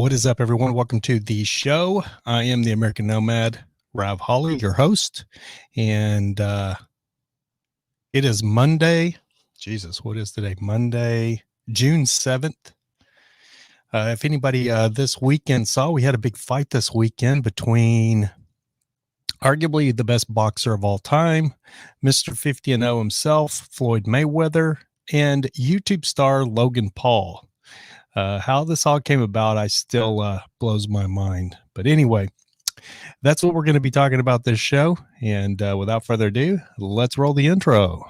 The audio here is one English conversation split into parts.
What is up, everyone? Welcome to the show. I am the American Nomad, Rob Hawley, your host, and it is Monday. Jesus, what is today? Monday, June 7th. If anybody this weekend saw, we had a big fight this weekend between arguably the best boxer of all time, Mr. 50-0 himself, Floyd Mayweather, and YouTube star Logan Paul. How this all came about, I still blows my mind. But anyway, that's what we're going to be talking about this show. And without further ado, let's roll the intro.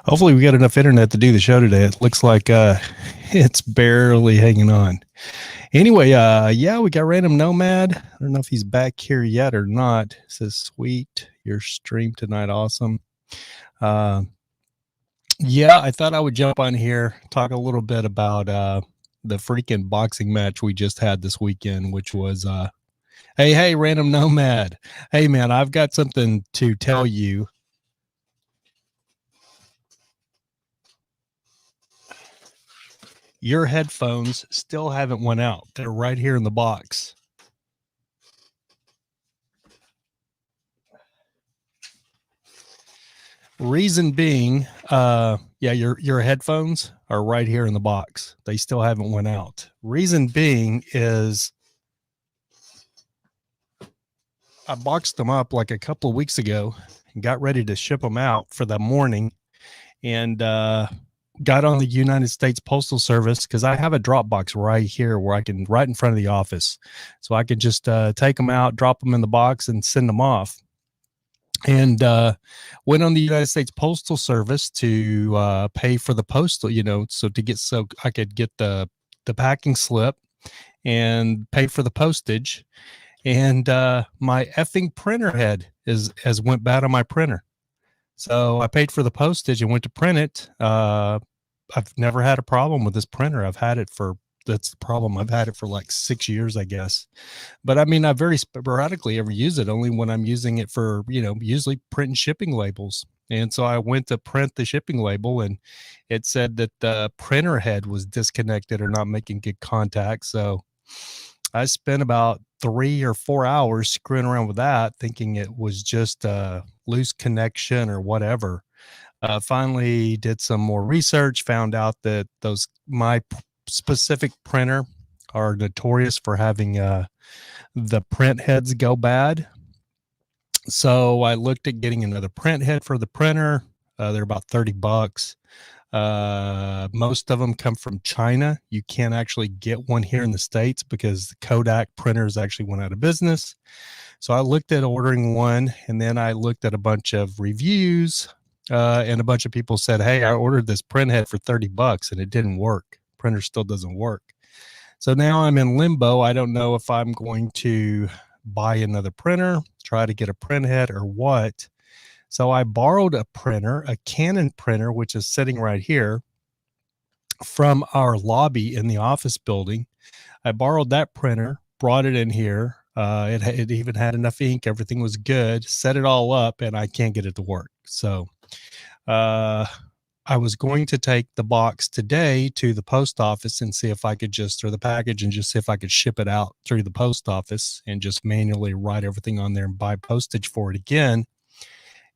Hopefully we got enough internet to do the show today. It looks like it's barely hanging on. Anyway, yeah, we got Random Nomad. I don't know if he's back here yet or not. It says, sweet, your stream tonight, awesome. Yeah, I thought I would jump on here, talk a little bit about the freaking boxing match we just had this weekend, which was, hey, Random Nomad. Hey, man, I've got something to tell you. Your headphones still haven't went out. They're right here in the box. Reason being, yeah, your headphones are right here in the box. They still haven't went out. Reason being is I boxed them up like a couple of weeks ago and got ready to ship them out for the morning, and got on the United States Postal Service because I have a drop box right here where I can, right in front of the office. So I can just take them out, drop them in the box and send them off. And went on the United States Postal Service to pay for the postal, so I could get the packing slip and pay for the postage. And my effing printer head has went bad on my printer. So I paid for the postage and went to print it. I've never had a problem with this printer. That's the problem. I've had it for like 6 years, I guess. But I mean, I very sporadically ever use it, only when I'm using it for, usually print and shipping labels. And so I went to print the shipping label and it said that the printer head was disconnected or not making good contact. So I spent about 3 or 4 hours screwing around with that, thinking it was just a loose connection or whatever. Finally did some more research, found out that my specific printer are notorious for having the print heads go bad. So I looked at getting another print head for the printer. They're about $30. Most of them come from China. You can't actually get one here in the States because the Kodak printers actually went out of business. So I looked at ordering one, and then I looked at a bunch of reviews, and a bunch of people said, hey, I ordered this print head for $30 and it didn't work. Printer still doesn't work. So now I'm in limbo. I don't know if I'm going to buy another printer, try to get a print head or what. So I borrowed a printer, a Canon printer, which is sitting right here, from our lobby in the office building. I borrowed that printer, brought it in here. It even had enough ink. Everything was good. Set it all up, and I can't get it to work. So I was going to take the box today to the post office and see if I could or the package, and just see if I could ship it out through the post office and just manually write everything on there and buy postage for it again.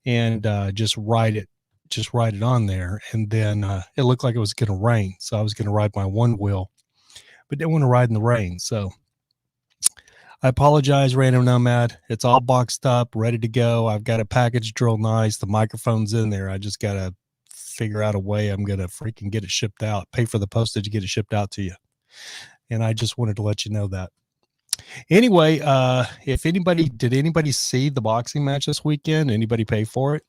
And just write it on there. And then it looked like it was going to rain. So I was going to ride my one wheel, but didn't want to ride in the rain. So I apologize, Random Nomad. It's all boxed up, ready to go. I've got a package real nice. The microphone's in there. I just got to figure out a way I'm going to freaking get it shipped out, pay for the postage to get it shipped out to you. And I just wanted to let you know that. Anyway, did anybody see the boxing match this weekend? Anybody pay for it?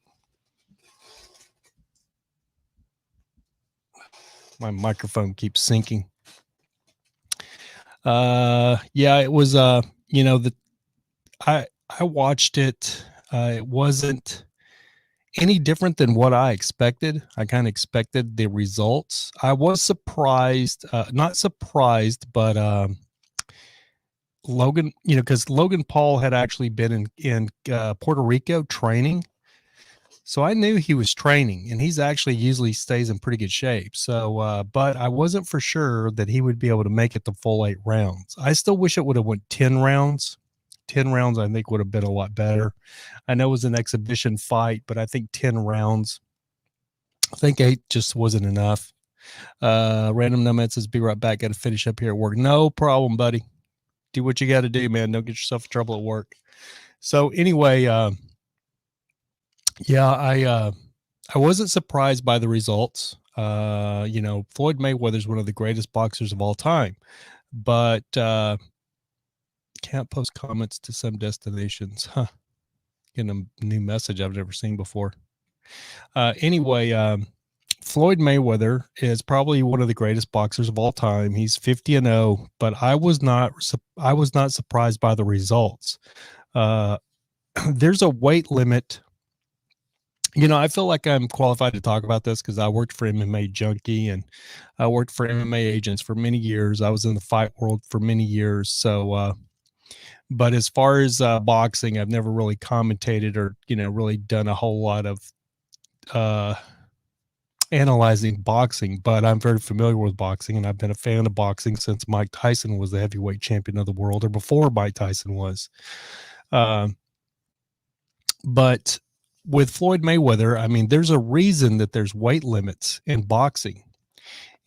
My microphone keeps sinking. Yeah, it was, I watched it. It wasn't any different than what I expected. I kind of expected the results. I was surprised, not surprised, but Logan, because Logan Paul had actually been in Puerto Rico training. So I knew he was training, and he's actually usually stays in pretty good shape. So, but I wasn't for sure that he would be able to make it the full 8 rounds. I still wish it would have went 10 rounds. 10 rounds, I think, would have been a lot better. I know it was an exhibition fight, but I think 10 rounds. I think 8 just wasn't enough. Random Nomad says, be right back. Got to finish up here at work. No problem, buddy. Do what you got to do, man. Don't get yourself in trouble at work. So anyway, yeah, I wasn't surprised by the results. Floyd Mayweather is one of the greatest boxers of all time, but can't post comments to some destinations. Huh. Getting a new message I've never seen before. Anyway, Floyd Mayweather is probably one of the greatest boxers of all time. He's 50-0, but I was not surprised by the results. There's a weight limit. I feel like I'm qualified to talk about this because I worked for MMA Junkie and I worked for MMA agents for many years. I was in the fight world for many years. So, but as far as boxing, I've never really commentated or, really done a whole lot of analyzing boxing, but I'm very familiar with boxing, and I've been a fan of boxing since Mike Tyson was the heavyweight champion of the world, or before Mike Tyson was. But with Floyd Mayweather, I mean, there's a reason that there's weight limits in boxing.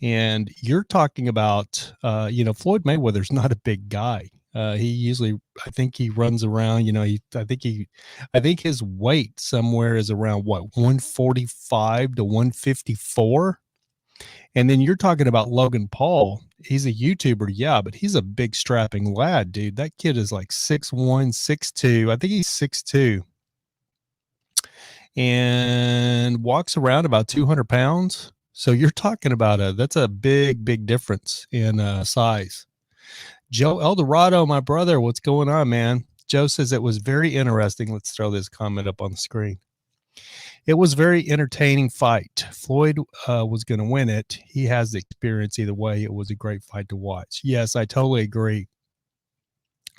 And you're talking about, Floyd Mayweather's not a big guy. He usually, I think he runs around, I think his weight somewhere is around 145 to 154. And then you're talking about Logan Paul. He's a YouTuber, yeah, but he's a big strapping lad, dude. That kid is like 6'1", 6'2". I think he's 6'2". And walks around about 200 pounds. So you're talking about that's a big, big difference in size. Joe Eldorado, my brother, what's going on, man? Joe says it was very interesting. Let's throw this comment up on the screen. It was a very entertaining fight. Floyd was going to win it. He has the experience either way. It was a great fight to watch. Yes, I totally agree.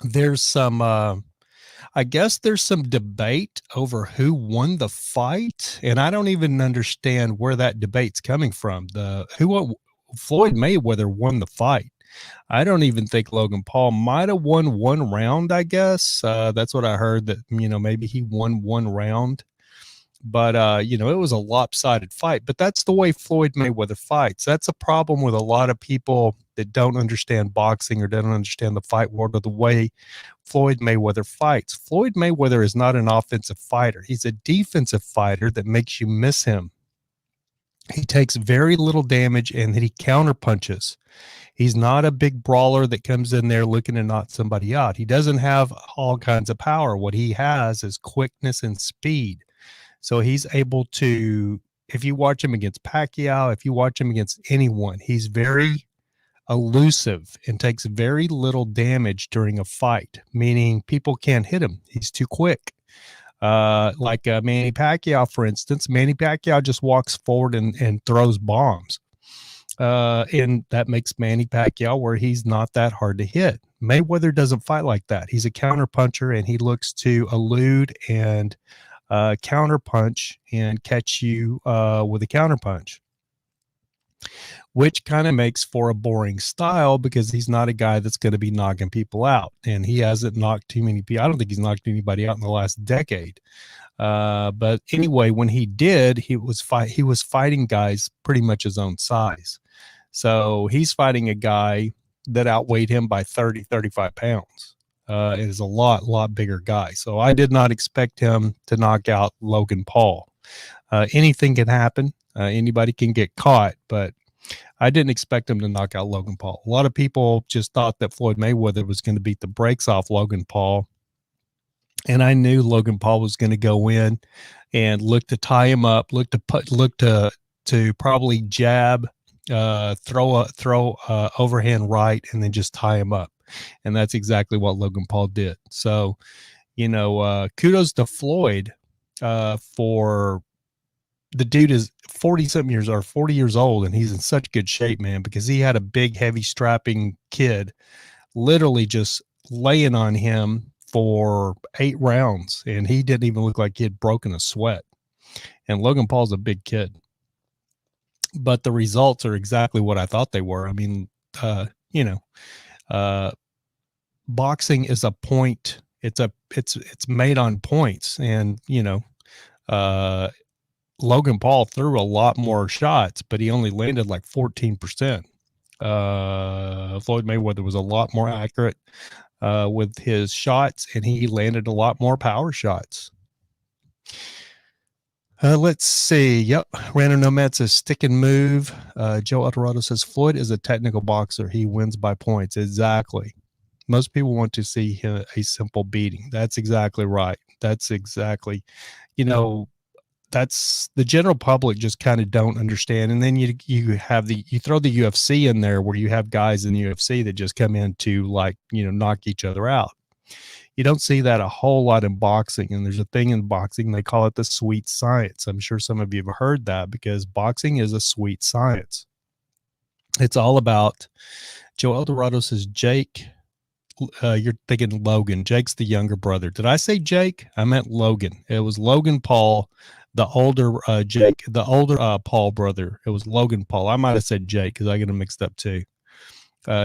There's some, I guess there's some debate over who won the fight, and I don't even understand where that debate's coming from. Floyd Mayweather won the fight. I don't even think Logan Paul might have won one round, I guess. That's what I heard, that, maybe he won one round. But, it was a lopsided fight. But that's the way Floyd Mayweather fights. That's a problem with a lot of people that don't understand boxing or don't understand the fight world or the way Floyd Mayweather fights. Floyd Mayweather is not an offensive fighter. He's a defensive fighter that makes you miss him. He takes very little damage and then he counter punches. He's not a big brawler that comes in there looking to knock somebody out. He doesn't have all kinds of power. What he has is quickness and speed. So he's able to, if you watch him against Pacquiao, if you watch him against anyone, he's very elusive and takes very little damage during a fight, meaning people can't hit him. He's too quick. Like Manny Pacquiao, for instance. Manny Pacquiao just walks forward and throws bombs. And that makes Manny Pacquiao where he's not that hard to hit. Mayweather doesn't fight like that. He's a counter puncher, and he looks to elude and counter punch and catch you with a counter punch, which kind of makes for a boring style because he's not a guy that's going to be knocking people out. And he hasn't knocked too many people. I don't think he's knocked anybody out in the last decade. But anyway, when he did, he was fighting guys pretty much his own size. So he's fighting a guy that outweighed him by 30, 35 pounds. It is a lot bigger guy. So I did not expect him to knock out Logan Paul. Anything can happen. Anybody can get caught, but I didn't expect him to knock out Logan Paul. A lot of people just thought that Floyd Mayweather was going to beat the brakes off Logan Paul. And I knew Logan Paul was going to go in and look to tie him up, look to probably jab, throw overhand right, and then just tie him up. And that's exactly what Logan Paul did. So, kudos to Floyd for the dude is 40 something years or 40 years old, and he's in such good shape, man, because he had a big, heavy, strapping kid literally just laying on him for 8 rounds, and he didn't even look like he had broken a sweat. And Logan Paul's a big kid, but the results are exactly what I thought they were. I mean, you know, uh, boxing is a point. It's made on points, and uh, Logan Paul threw a lot more shots, but he only landed like 14%. Floyd Mayweather was a lot more accurate with his shots, and he landed a lot more power shots. Let's see. Yep. Random Nomad says stick and move. Joe Alvarado says Floyd is a technical boxer. He wins by points. Exactly. Most people want to see a simple beating. That's exactly right. That's exactly, that's the general public just kind of don't understand. And then you throw the UFC in there where you have guys in the UFC that just come in to knock each other out. You don't see that a whole lot in boxing. And there's a thing in boxing, they call it the sweet science. I'm sure some of you have heard that because boxing is a sweet science. It's all about, Joe Eldorado says, Jake, you're thinking Logan. Jake's the younger brother. Did I say Jake? I meant Logan. It was Logan Paul, the older Jake, the older Paul brother. It was Logan Paul. I might have said Jake because I get him mixed up too.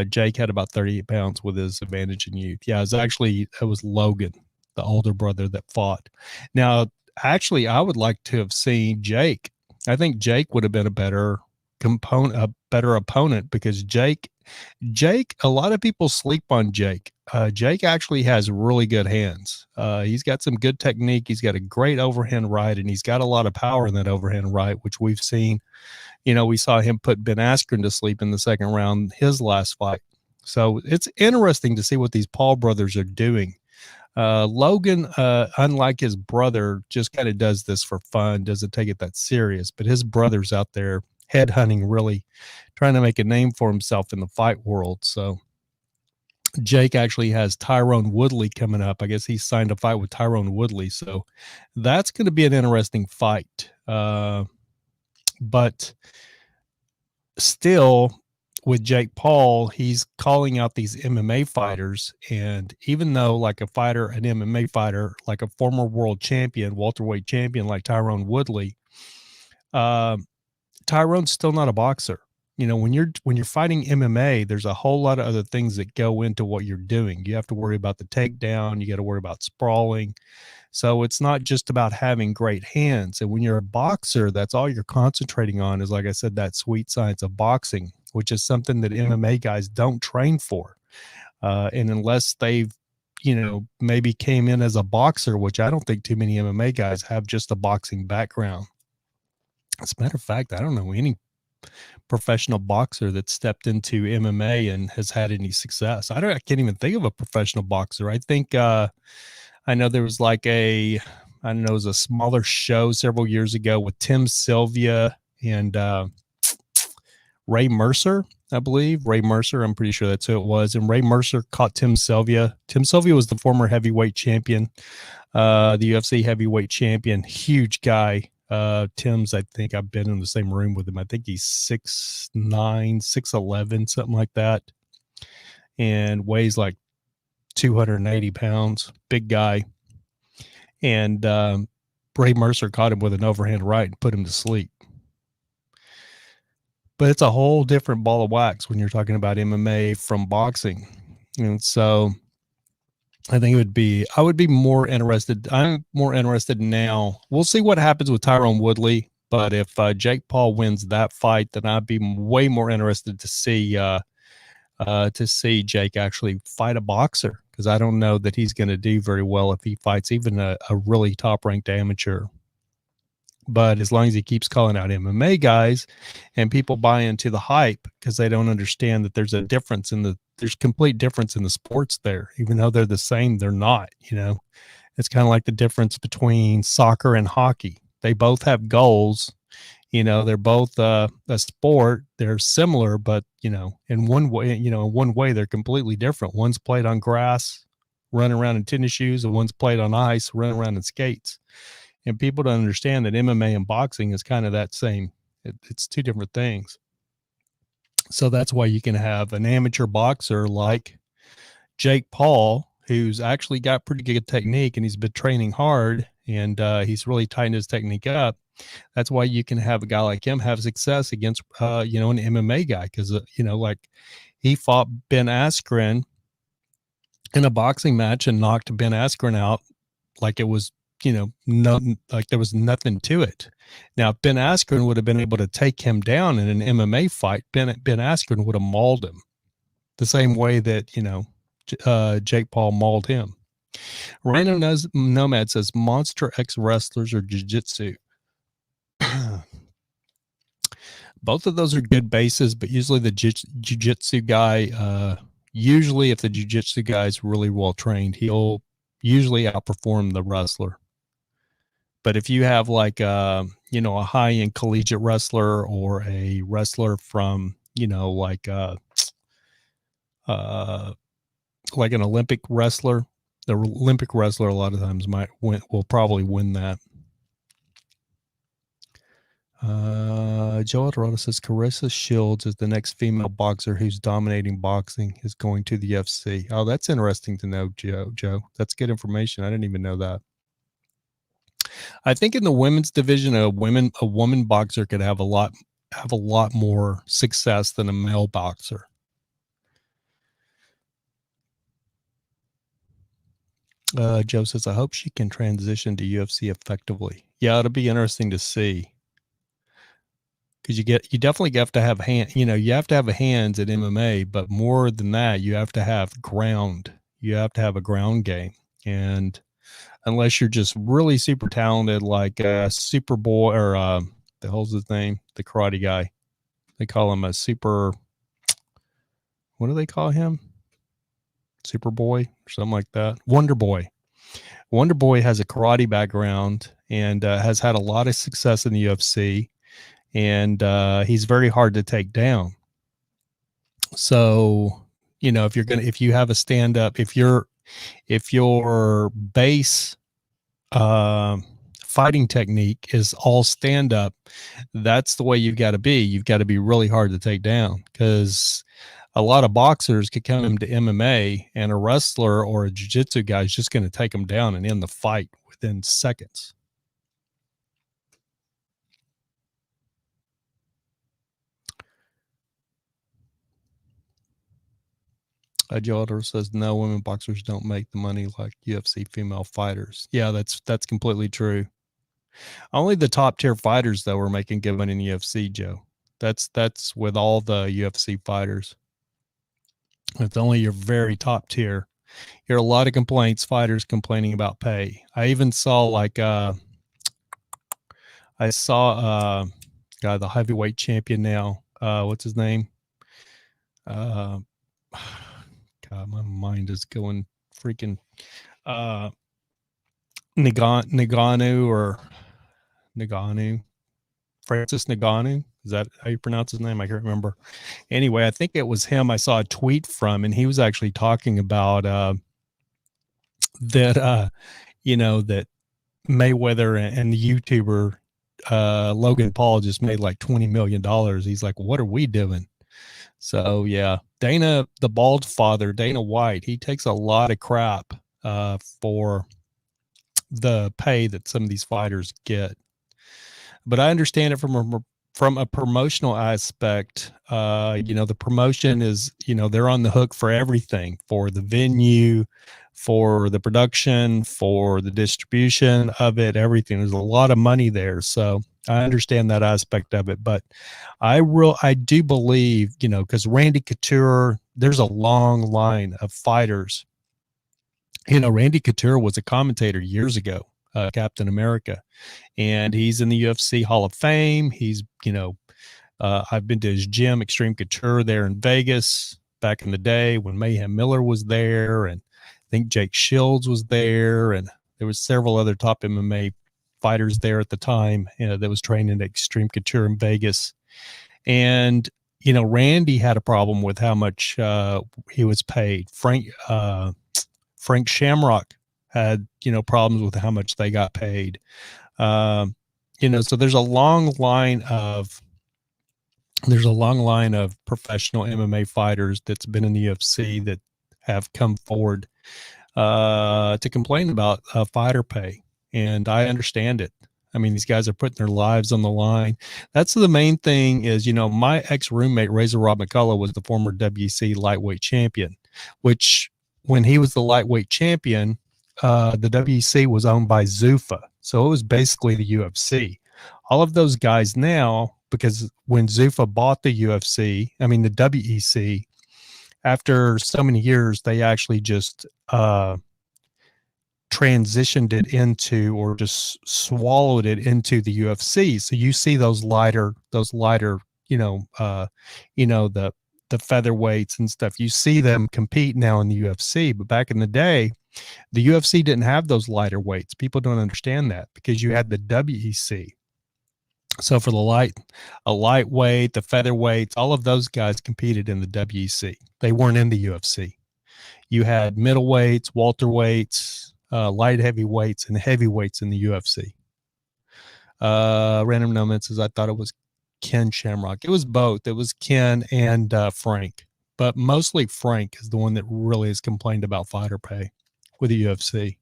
Jake had about 38 pounds with his advantage in youth. Yeah, it was Logan, the older brother that fought. Now, actually, I would like to have seen Jake. I think Jake would have been a better opponent because Jake, a lot of people sleep on Jake. Jake actually has really good hands. He's got some good technique. He's got a great overhand right, and he's got a lot of power in that overhand right, which we've seen. We saw him put Ben Askren to sleep in the second round, his last fight. So it's interesting to see what these Paul brothers are doing. Logan, unlike his brother, just kind of does this for fun, doesn't take it that serious. But his brother's out there headhunting, really trying to make a name for himself in the fight world. So Jake actually has Tyrone Woodley coming up. I guess he signed a fight with Tyrone Woodley. So that's going to be an interesting fight. But still, with Jake Paul, he's calling out these MMA fighters. And even though an MMA fighter, like a former world champion, welterweight champion like Tyrone Woodley, Tyrone's still not a boxer. When you're fighting MMA, there's a whole lot of other things that go into what you're doing. You have to worry about the takedown. You got to worry about sprawling. So it's not just about having great hands. And when you're a boxer, that's all you're concentrating on is, like I said, that sweet science of boxing, which is something that MMA guys don't train for. And unless they've, maybe came in as a boxer, which I don't think too many MMA guys have just a boxing background. As a matter of fact, I don't know any professional boxer that stepped into MMA and has had any success. I can't even think of a professional boxer. I think, I know there was it was a smaller show several years ago with Tim Sylvia and Ray Mercer, I believe. Ray Mercer, I'm pretty sure that's who it was. And Ray Mercer caught Tim Sylvia. Tim Sylvia was the former heavyweight champion, the UFC heavyweight champion, huge guy. Tim's, I think I've been in the same room with him. I think he's 6'9", 6'11", something like that. And weighs like 280 pounds, big guy. And Ray Mercer caught him with an overhand right and put him to sleep. But it's a whole different ball of wax when you're talking about MMA from boxing. And so I think I would be more interested. I'm more interested now. We'll see what happens with Tyrone Woodley. But if Jake Paul wins that fight, then I'd be way more interested to see Jake actually fight a boxer, because I don't know that he's going to do very well if he fights even a really top-ranked amateur. But as long as he keeps calling out MMA guys and people buy into the hype, because they don't understand that there's complete difference in the sports there. Even though they're the same, they're not. It's kind of like the difference between soccer and hockey. They both have goals. They're both a sport. They're similar, but in one way they're completely different. One's played on grass, running around in tennis shoes, and one's played on ice, running around in skates. And people don't understand that MMA and boxing is kind of that same. It's two different things. So that's why you can have an amateur boxer like Jake Paul, who's actually got pretty good technique and he's been training hard and he's really tightened his technique up. That's why you can have a guy like him have success against, an MMA guy. Cause like he fought Ben Askren in a boxing match and knocked Ben Askren out like it was, nothing, like there was nothing to it. Now, if Ben Askren would have been able to take him down in an MMA fight, Ben Askren would have mauled him the same way that, Jake Paul mauled him. Random Nomad says Monster X wrestlers or jiu-jitsu. Both of those are good bases, but usually the jiu-jitsu guy, usually if the jiu-jitsu guy is really well trained, he'll usually outperform the wrestler. But if you have like a high-end collegiate wrestler or a wrestler from like an Olympic wrestler, the Olympic wrestler a lot of times will probably win that. Joe Eldorado says Carissa Shields is the next female boxer who's dominating boxing, is going to the UFC. Oh, that's interesting to know, Joe. That's good information. I didn't even know that. I think in the women's division, a woman boxer could have a lot more success than a male boxer. Joe says, I hope she can transition to UFC effectively. Yeah, it'll be interesting to see. Because you definitely have to have you have to have hands at MMA, but more than that, you have to have ground. You have to have a ground game. And unless you're just really super talented, like Superboy or the hell's his name? The karate guy. They call him a super, what do they call him? Superboy or something like that. Wonder Boy. Wonder Boy has a karate background and has had a lot of success in the UFC. And he's very hard to take down. So, if you have a stand up, if your base fighting technique is all stand up, that's the way you've got to be. You've got to be really hard to take down, because a lot of boxers could come into MMA and a wrestler or a jiu-jitsu guy is just going to take them down and end the fight within seconds. Joe Elder says no, women boxers don't make the money like UFC female fighters. Yeah, that's completely true. Only the top tier fighters though are making good money in the UFC, Joe. That's with all the UFC fighters. It's only your very top tier. You hear a lot of complaints, fighters complaining about pay. I even saw the heavyweight champion now. What's his name? God, my mind is going freaking Nagano, Francis Nagano. Is that how you pronounce his name? I can't remember. Anyway, I think it was him I saw a tweet from, and he was actually talking about that Mayweather and the YouTuber Logan Paul just made like $20 million. He's like, what are we doing? So yeah, Dana, the bald father, Dana White, he takes a lot of crap for the pay that some of these fighters get. But I understand it from a promotional aspect. The promotion is, they're on the hook for everything, for the venue, for the production, for the distribution of it, everything. There's a lot of money there. So I understand that aspect of it, but I do believe, because Randy Couture, there's a long line of fighters. Randy Couture was a commentator years ago, Captain America, and he's in the UFC Hall of Fame. He's, I've been to his gym, Extreme Couture, there in Vegas back in the day when Mayhem Miller was there, and I think Jake Shields was there, and there was several other top MMA fighters there at the time that was training at Extreme Couture in Vegas. And, Randy had a problem with how much he was paid. Frank Shamrock had, problems with how much they got paid. Um, so there's a long line of professional MMA fighters that's been in the UFC that have come forward to complain about fighter pay, and I understand it. I mean, these guys are putting their lives on the line. That's the main thing. Is my ex roommate Razor Rob McCullough was the former WC lightweight champion, which when he was the lightweight champion, the WC was owned by Zuffa, so it was basically the UFC. All of those guys now, because when Zuffa bought the UFC, I mean the WEC, after so many years, they actually just transitioned it into, or just swallowed it into the UFC. So you see those lighter, the featherweights and stuff. You see them compete now in the UFC, but back in the day, the UFC didn't have those lighter weights. People don't understand that because you had the WEC. So for a lightweight, the featherweights, all of those guys competed in the WEC. They weren't in the UFC. You had middleweights, welterweights, light heavyweights, and heavyweights in the UFC. Random Nomad says, I thought it was Ken Shamrock. It was both. It was Ken and Frank. But mostly Frank is the one that really has complained about fighter pay with the UFC.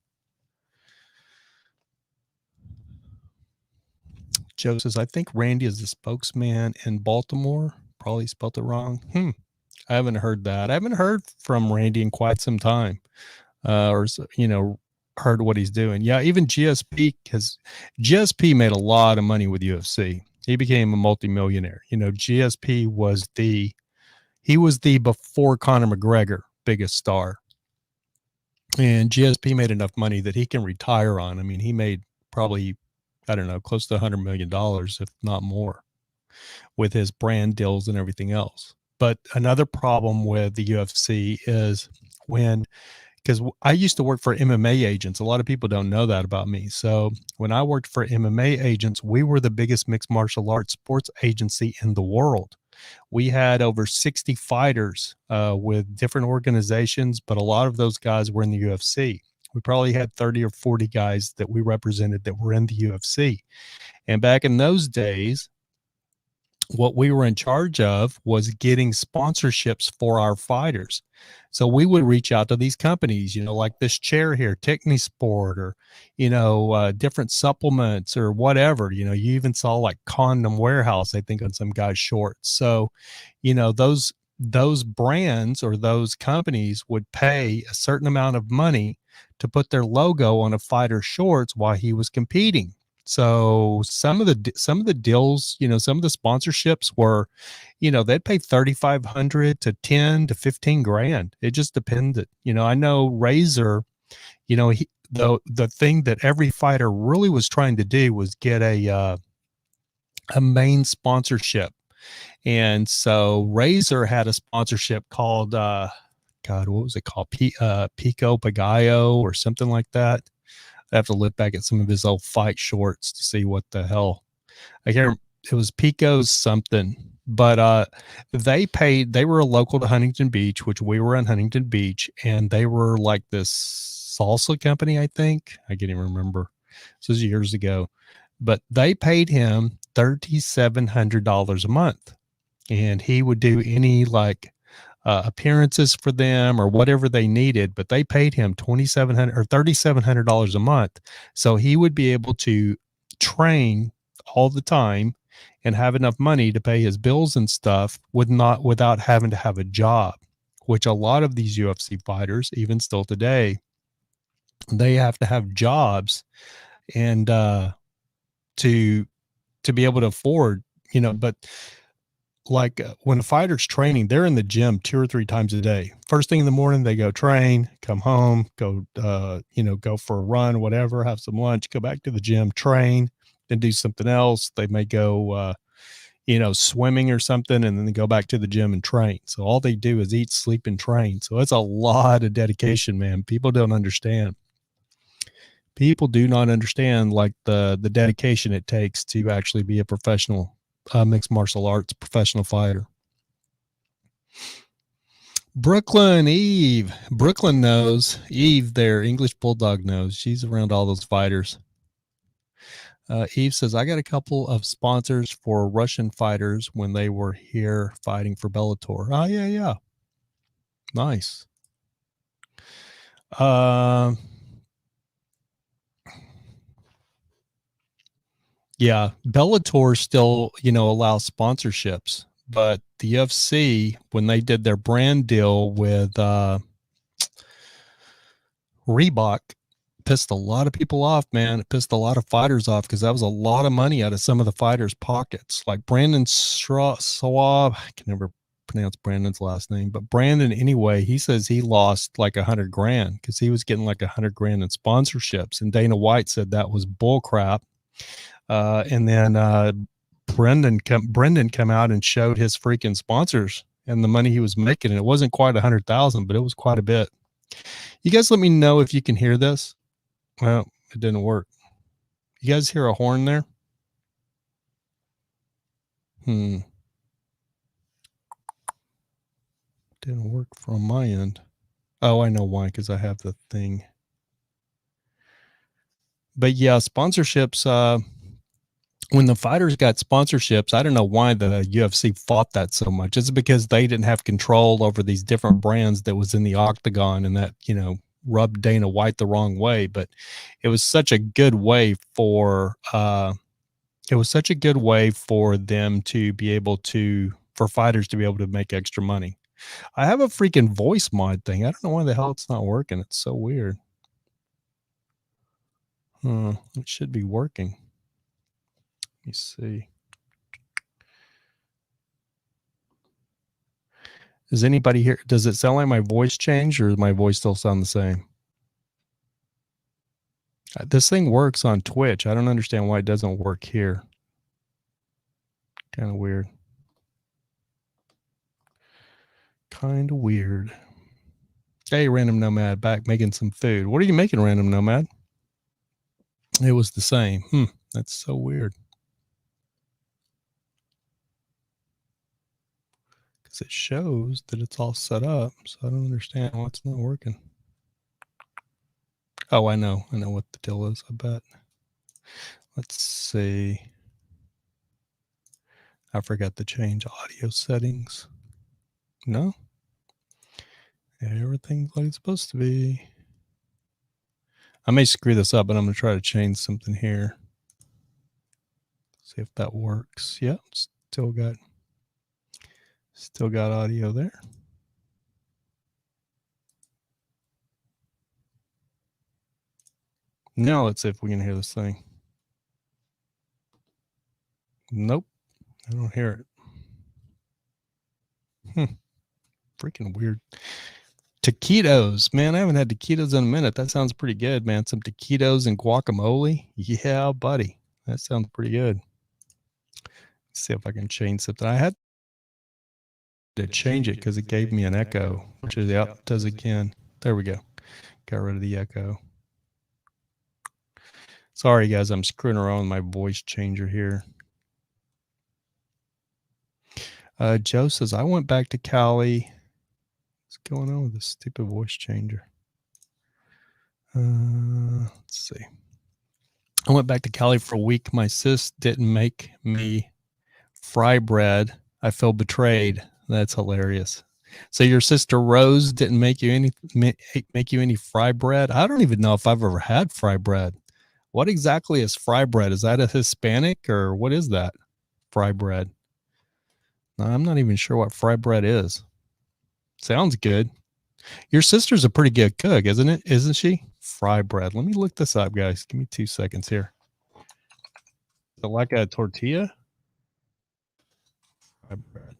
Joe says, I think Randy is the spokesman in Baltimore. Probably spelled it wrong. I haven't heard that. I haven't heard from Randy in quite some time. Or heard what he's doing. Yeah, even GSP made a lot of money with UFC. He became a multimillionaire. GSP was the before Conor McGregor biggest star. And GSP made enough money that he can retire on. I mean, he made probably, I don't know, close to $100 million, if not more, with his brand deals and everything else. But another problem with the UFC is because I used to work for MMA agents. A lot of people don't know that about me. So when I worked for MMA agents, we were the biggest mixed martial arts sports agency in the world. We had over 60 fighters with different organizations, but a lot of those guys were in the UFC. We probably had 30 or 40 guys that we represented that were in the UFC. And back in those days, what we were in charge of was getting sponsorships for our fighters. So we would reach out to these companies, like this chair here, Technisport, or, different supplements or whatever. You even saw like Condom Warehouse, I think, on some guy's shorts. So, those brands or those companies would pay a certain amount of money to put their logo on a fighter's shorts while he was competing. So some of the deals, some of the sponsorships were, they'd pay $3,500 to $10,000 to $15,000. It just depended. I know Razor, the thing that every fighter really was trying to do was get a main sponsorship. And so Razor had a sponsorship called, God, what was it called? Pico Pagayo or something like that. I have to look back at some of his old fight shorts to see what the hell. I can't. It was Pico's something, but they were local to Huntington Beach, which we were in Huntington Beach, and they were like this salsa company, I think. I can't even remember. This was years ago, but they paid him $3,700 a month, and he would do any appearances for them or whatever they needed, but they paid him $2,700 or $3,700 a month. So he would be able to train all the time and have enough money to pay his bills and stuff without having to have a job, which a lot of these UFC fighters, even still today, they have to have jobs and to be able to afford, but when a fighter's training, they're in the gym 2 or 3 times a day. First thing in the morning, they go train, come home, go for a run, whatever, have some lunch, go back to the gym, train, then do something else. They may go, swimming or something, and then they go back to the gym and train. So all they do is eat, sleep, and train. So it's a lot of dedication, man. People don't understand. People do not understand the dedication it takes to actually be a professional mixed martial arts professional fighter. Brooklyn knows. Eve there, English Bulldog knows. She's around all those fighters. Eve says, I got a couple of sponsors for Russian fighters when they were here fighting for Bellator. Oh, yeah, yeah. Nice. Yeah, Bellator still, allows sponsorships, but the UFC, when they did their brand deal with Reebok, pissed a lot of people off, man. It pissed a lot of fighters off because that was a lot of money out of some of the fighters' pockets. Like Brandon Swab, I can never pronounce Brandon's last name, but Brandon, anyway, he says he lost like $100,000 because he was getting like $100,000 in sponsorships, and Dana White said that was bull crap. And then Brendan come out and showed his freaking sponsors and the money he was making, and it wasn't quite 100,000, but it was quite a bit. You guys, let me know if you can hear this. Well, it didn't work. You guys hear a horn there? Didn't work from my end. Oh, I know why, because I have the thing. But yeah, sponsorships. When the fighters got sponsorships, I don't know why the UFC fought that so much. It's because they didn't have control over these different brands that was in the octagon, and that, rubbed Dana White the wrong way. But it was such a good way for them to be able to, for fighters to be able to make extra money. I have a freaking voice mod thing. I don't know why the hell it's not working. It's so weird. It should be working. Let me see. Does anybody hear? Does it sound like my voice changed, or does my voice still sound the same? This thing works on Twitch. I don't understand why it doesn't work here. Kind of weird. Hey, Random Nomad, back making some food. What are you making, Random Nomad? It was the same. That's so weird. Because it shows that it's all set up, so I don't understand why it's not working. Oh, I know what the deal is, I bet. Let's see. I forgot to change audio settings. No? Everything's like it's supposed to be. I may screw this up, but I'm going to try to change something here. See if that works. Yep, still got audio there. Now let's see if we can hear this thing. Nope, I don't hear it. Freaking weird. Taquitos, man, I haven't had taquitos in a minute. That sounds pretty good, man. Some taquitos and guacamole. Yeah, buddy, that sounds pretty good. Let's see if I can change something. I had to change it because it gave me an echo, which is does again. There we go. Got rid of the echo. Sorry, guys, I'm screwing around with my voice changer here. Joe says, I went back to Cali. What's going on with this stupid voice changer? Let's see. I went back to Cali for a week. My sis didn't make me fry bread. I feel betrayed. That's hilarious. So your sister Rose didn't make you any fry bread? I don't even know if I've ever had fry bread. What exactly is fry bread? Is that a Hispanic, or what is that? Fry bread. No, I'm not even sure what fry bread is. Sounds good. Your sister's a pretty good cook, isn't it? Isn't she? Fry bread. Let me look this up, guys. Give me 2 seconds here. Is it like a tortilla? Fry bread.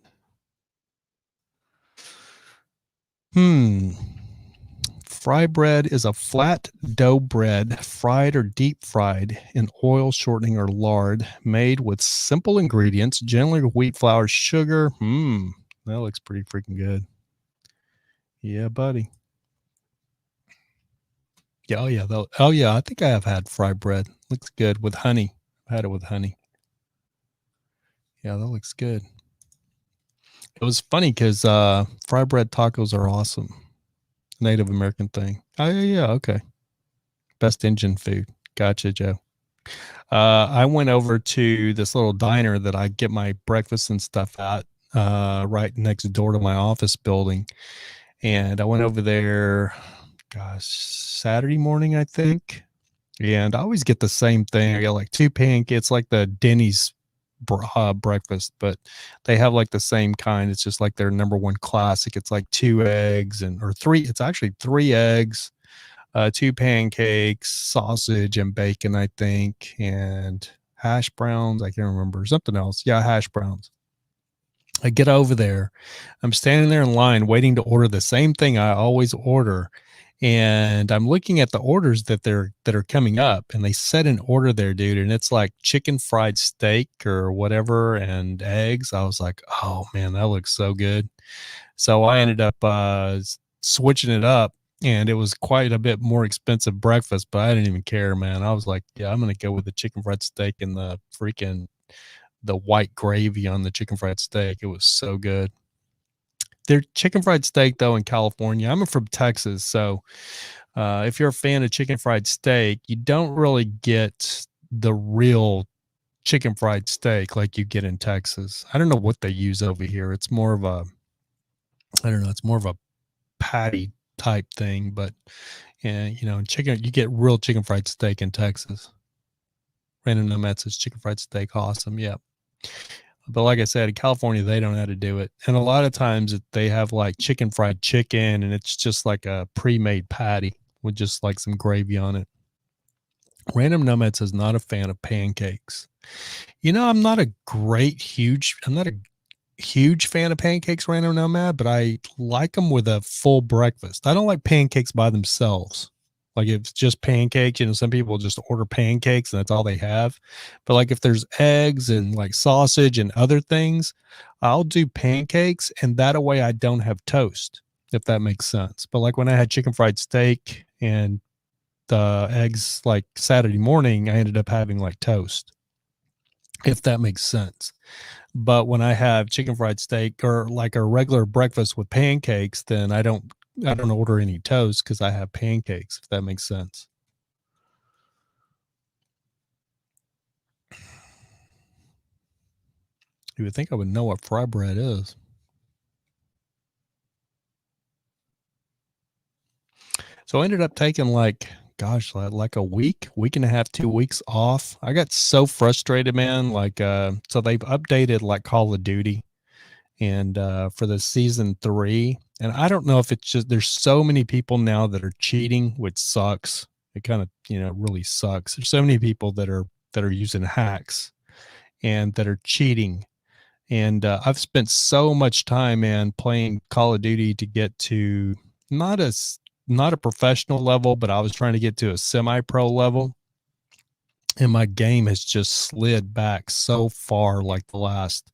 Fry bread is a flat dough bread, fried or deep fried in oil, shortening, or lard, made with simple ingredients, generally wheat flour, sugar. That looks pretty freaking good. Yeah, buddy. Yeah, oh yeah, I think I have had fry bread. Looks good with honey. I've had it with honey. Yeah, that looks good. It was funny because fry bread tacos are awesome. Native American thing. Oh yeah, okay. Best Indian food. Gotcha, Joe. I went over to this little diner that I get my breakfast and stuff at, right next door to my office building. And I went over there, gosh, Saturday morning, I think. And I always get the same thing. I get like two pancakes, like the Denny's breakfast, but they have like the same kind. It's just like their number one classic. It's like two eggs or three. It's actually three eggs, two pancakes, sausage and bacon, I think, and hash browns. I can't remember, something else. Yeah, hash browns. I get over there. I'm standing there in line waiting to order the same thing I always order. And I'm looking at the orders that are coming up, and they set an order there, dude, and it's like chicken fried steak or whatever and eggs. I was like, "Oh man, that looks so good." So I ended up switching it up, and it was quite a bit more expensive breakfast, but I didn't even care, man. I was like, "Yeah, I'm going to go with the chicken fried steak and the white gravy on the chicken fried steak." It was so good. Their chicken fried steak, though, in California, I'm from Texas. So if you're a fan of chicken fried steak, you don't really get the real chicken fried steak like you get in Texas. I don't know what they use over here. It's more of I don't know, it's more of a patty type thing, but yeah, chicken, you get real chicken fried steak in Texas. Random Nomad says chicken fried steak, awesome. Yeah. But like I said, in California, they don't know how to do it. And a lot of times they have like chicken fried chicken, and it's just like a pre-made patty with just like some gravy on it. Random Nomad says not a fan of pancakes. I'm not a huge fan of pancakes, Random Nomad, but I like them with a full breakfast. I don't like pancakes by themselves. Like if it's just pancakes, some people just order pancakes and that's all they have. But like if there's eggs and like sausage and other things, I'll do pancakes, and that way I don't have toast, if that makes sense. But like when I had chicken fried steak and the eggs like Saturday morning, I ended up having like toast, if that makes sense. But when I have chicken fried steak or like a regular breakfast with pancakes, then I don't order any toast because I have pancakes, if that makes sense. You would think I would know what fry bread is. So I ended up taking like a week and a half, 2 weeks off. I got so frustrated, man. Like so they've updated like Call of Duty and for the season 3, and I don't know if it's just there's so many people now that are cheating, which sucks. It kind of really sucks. There's so many people that are using hacks and that are cheating, and I've spent so much time, man, playing Call of Duty to get to not a not a professional level, but I was trying to get to a semi-pro level, and my game has just slid back so far, like the last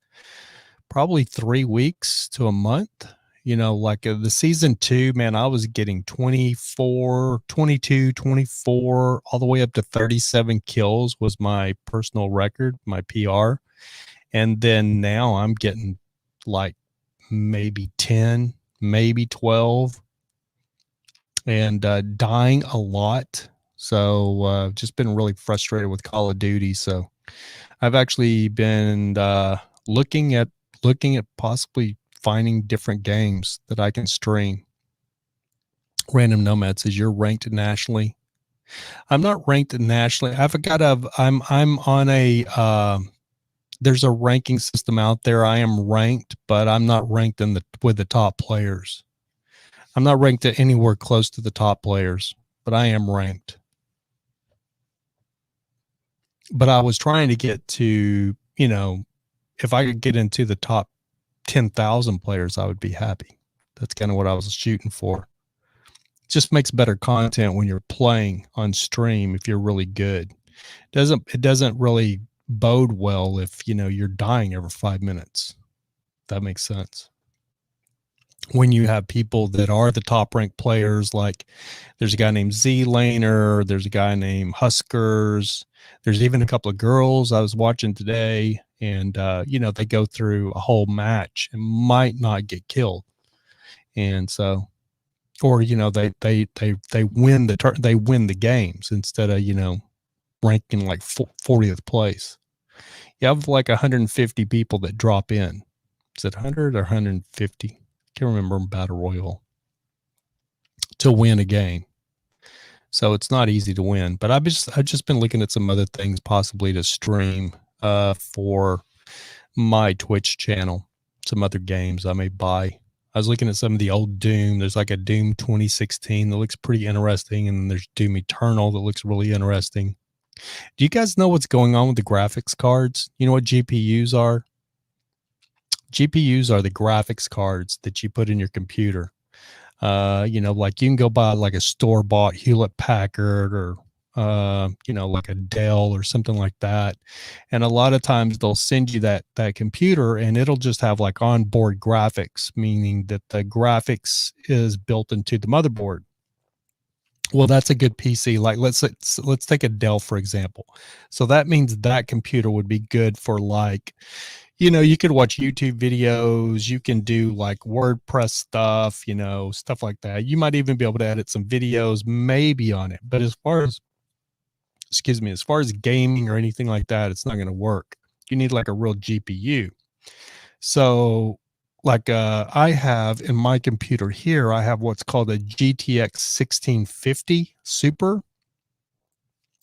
probably 3 weeks to a month. Like the season 2, man, I was getting 24, 22, 24, all the way up to 37 kills was my personal record, my PR. And then now I'm getting like maybe 10, maybe 12, and dying a lot. So just been really frustrated with Call of Duty. So I've actually been looking at possibly finding different games that I can stream. Random Nomad says you're ranked nationally. I'm not ranked nationally. I'm on a there's a ranking system out there. I am ranked, but I'm not ranked with the top players. I'm not ranked at anywhere close to the top players, but I am ranked. But I was trying to get to, if I could get into the top 10,000 players, I would be happy. That's kind of what I was shooting for. It just makes better content when you're playing on stream if you're really good. It doesn't really bode well if, you're dying every 5 minutes. That makes sense. When you have people that are the top ranked players, like there's a guy named Z Laner, there's a guy named Huskers, there's even a couple of girls I was watching today, and they go through a whole match and might not get killed, and so, or they win they win the games instead of ranking like 40th place. You have like 150 people that drop in. Is it 100 or 150? Can't remember Battle Royale to win a game. So it's not easy to win. But I've just been looking at some other things possibly to stream for my Twitch channel. Some other games I may buy. I was looking at some of the old Doom. There's like a Doom 2016 that looks pretty interesting, and there's Doom Eternal that looks really interesting. Do you guys know what's going on with the graphics cards? You know what GPUs are? GPUs are the graphics cards that you put in your computer. You know, like you can go buy like a store-bought Hewlett Packard or you know, like a Dell or something like that. And a lot of times they'll send you that computer and it'll just have like onboard graphics, meaning that the graphics is built into the motherboard. Well, that's a good PC. Like let's take a Dell for example. So that means that computer would be good for like, you know, you could watch YouTube videos, you can do like WordPress stuff, you know, stuff like that. You might even be able to edit some videos maybe on it. But as far as, excuse me, as far as gaming or anything like that, it's not going to work. You need like a real GPU. So like I have in my computer here, I have what's called a GTX 1650 Super.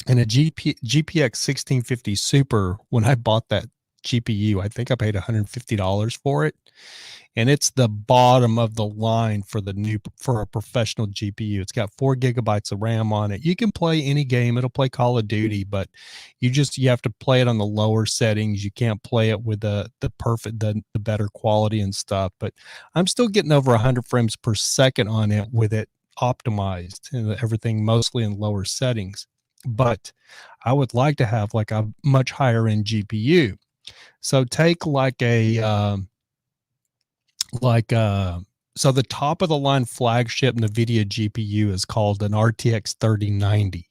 And a GPX 1650 Super, when I bought that GPU, I think I paid $150 for it. And it's the bottom of the line for a professional GPU. It's got 4 gigabytes of RAM on it. You can play any game. It'll play Call of Duty, but you have to play it on the lower settings. You can't play it with the better quality and stuff. But I'm still getting over 100 frames per second on it with it optimized and everything mostly in lower settings. But I would like to have like a much higher end GPU. So take like so the top of the line flagship NVIDIA GPU is called an RTX 3090.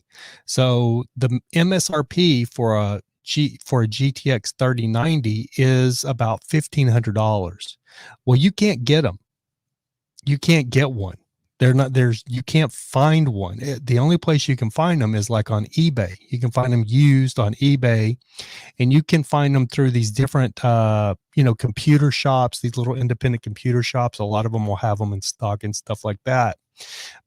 So the MSRP for a GTX 3090 is about $1,500. Well, you can't get them. You can't get one. You can't find one. The only place you can find them is like on eBay. You can find them used on eBay, and you can find them through these different, you know, computer shops, these little independent computer shops. A lot of them will have them in stock and stuff like that.